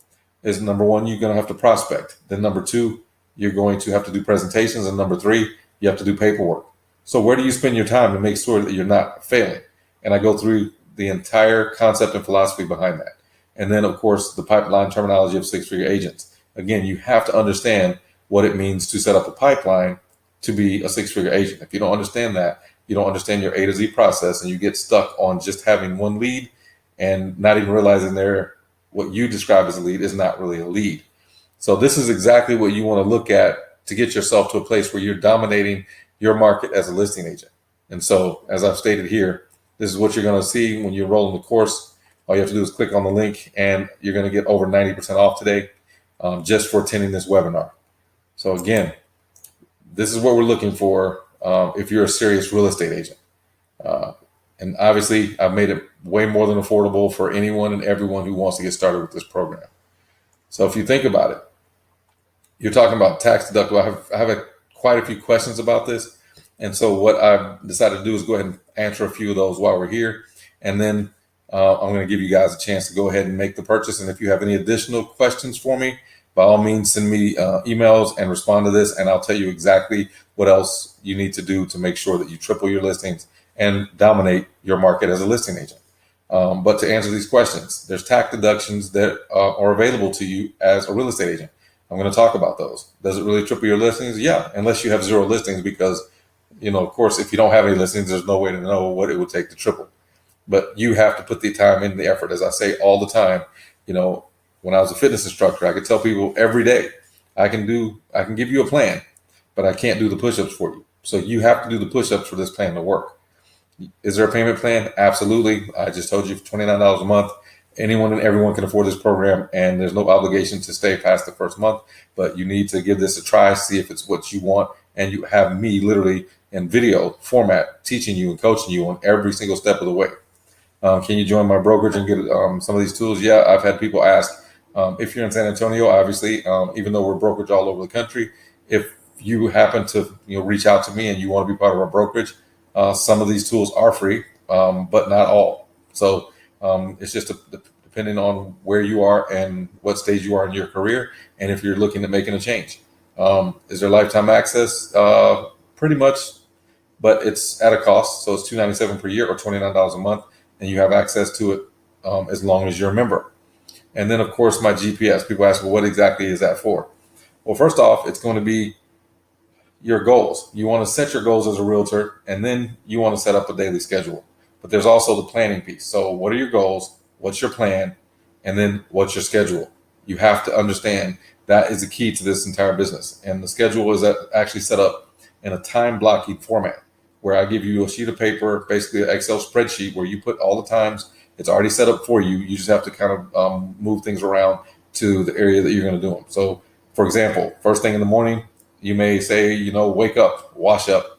is number 1, you're going to have to prospect. Then number 2, you're going to have to do presentations. And number 3, you have to do paperwork. So where do you spend your time to make sure that you're not failing? And I go through the entire concept and philosophy behind that. And then, of course, the pipeline terminology of six-figure agents. Again, you have to understand what it means to set up a pipeline to be a six-figure agent. If you don't understand that, you don't understand your A to Z process, and you get stuck on just having one lead and not even realizing what you describe as a lead is not really a lead. So this is exactly what you want to look at to get yourself to a place where you're dominating your market as a listing agent. And so, as I've stated here, this is what you're going to see when you enroll in the course. All you have to do is click on the link, and you're going to get over 90% off today just for attending this webinar. So again, this is what we're looking for if you're a serious real estate agent. And obviously, I've made it way more than affordable for anyone and everyone who wants to get started with this program. So if you think about it, you're talking about tax deductible. I have quite a few questions about this. And so what I've decided to do is go ahead and answer a few of those while we're here. And then I'm going to give you guys a chance to go ahead and make the purchase. And if you have any additional questions for me, by all means, send me emails and respond to this. And I'll tell you exactly what else you need to do to make sure that you triple your listings and dominate your market as a listing agent. But to answer these questions, there's tax deductions that are available to you as a real estate agent. I'm going to talk about those. Does it really triple your listings? Yeah, unless you have zero listings, because, of course, if you don't have any listings, there's no way to know what it would take to triple. But you have to put the time in, the effort. As I say all the time, when I was a fitness instructor, I could tell people every day, I can give you a plan, but I can't do the push-ups for you. So you have to do the push-ups for this plan to work. Is there a payment plan? Absolutely. I just told you, for $29 a month, anyone and everyone can afford this program, and there's no obligation to stay past the first month, but you need to give this a try, see if it's what you want, and you have me literally in video format teaching you and coaching you on every single step of the way. Can you join my brokerage and get some of these tools? Yeah, I've had people ask. If you're in San Antonio, obviously, even though we're brokerage all over the country, if you happen to reach out to me and you want to be part of our brokerage, some of these tools are free, but not all. So it's just depending on where you are and what stage you are in your career, and if you're looking at making a change. Is there lifetime access? Pretty much, but it's at a cost. So it's $297 per year or $29 a month, and you have access to it as long as you're a member. And then, of course, my GPS. People ask, well, what exactly is that for? Well, first off, it's going to be your goals. You want to set your goals as a realtor, and then you want to set up a daily schedule. But there's also the planning piece. So what are your goals? What's your plan? And then what's your schedule? You have to understand that is the key to this entire business. And the schedule is actually set up in a time blocking format where I give you a sheet of paper, basically an Excel spreadsheet where you put all the times. It's already set up for you. You just have to kind of move things around to the area that you're going to do them. So, for example, first thing in the morning, you may say, wake up, wash up,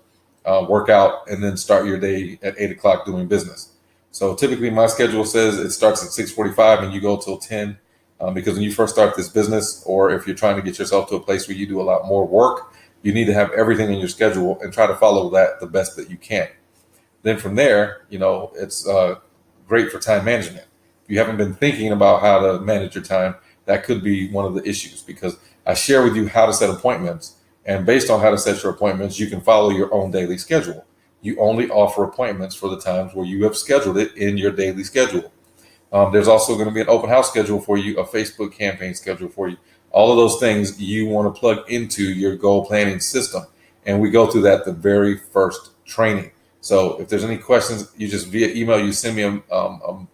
work out, and then start your day at 8 o'clock doing business. So typically my schedule says it starts at 6:45 and you go till 10 because when you first start this business, or if you're trying to get yourself to a place where you do a lot more work, you need to have everything in your schedule and try to follow that the best that you can. Then from there, it's great for time management. If you haven't been thinking about how to manage your time, that could be one of the issues, because I share with you how to set appointments. And based on how to set your appointments, you can follow your own daily schedule. You only offer appointments for the times where you have scheduled it in your daily schedule. There's also going to be an open house schedule for you, a Facebook campaign schedule for you. All of those things you want to plug into your goal planning system. And we go through that the very first training. So if there's any questions, you just via email, you send me an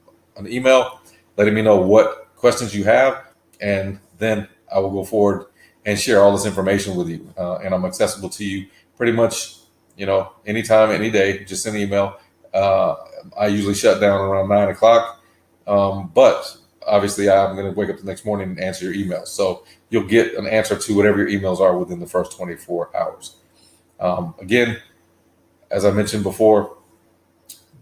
email letting me know what questions you have. And then I will go forward and share all this information with you. And I'm accessible to you pretty much, anytime, any day. Just send an email. I usually shut down around 9 o'clock. But obviously I'm going to wake up the next morning and answer your emails. So you'll get an answer to whatever your emails are within the first 24 hours. Again, as I mentioned before,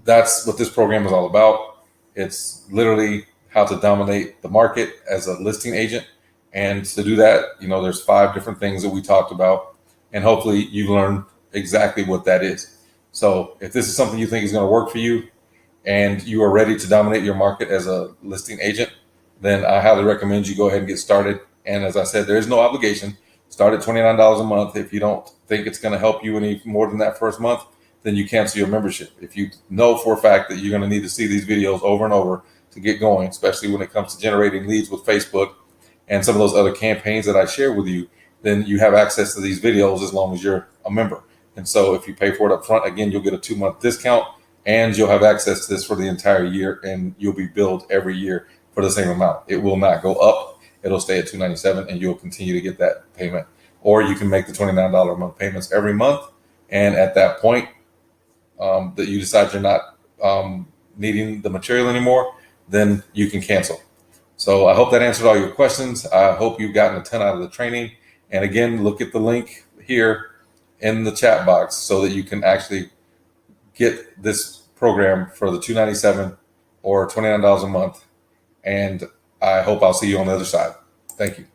that's what this program is all about. It's literally how to dominate the market as a listing agent. And to do that, there's 5 different things that we talked about. And hopefully you learn exactly what that is. So if this is something you think is going to work for you and you are ready to dominate your market as a listing agent, then I highly recommend you go ahead and get started. And as I said, there is no obligation. Start at $29 a month. If you don't think it's going to help you any more than that first month, then you cancel your membership. If you know for a fact that you're going to need to see these videos over and over to get going, especially when it comes to generating leads with Facebook and some of those other campaigns that I share with you, then you have access to these videos as long as you're a member. And so if you pay for it up front, again, you'll get a 2-month discount and you'll have access to this for the entire year, and you'll be billed every year for the same amount. It will not go up. It'll stay at $297 and you'll continue to get that payment. Or you can make the $29 a month payments every month. And at that point that you decide you're not needing the material anymore, then you can cancel. So I hope that answered all your questions. I hope you've gotten a ton out of the training. And again, look at the link here in the chat box so that you can actually get this program for the $297 or $29 a month. And I hope I'll see you on the other side. Thank you.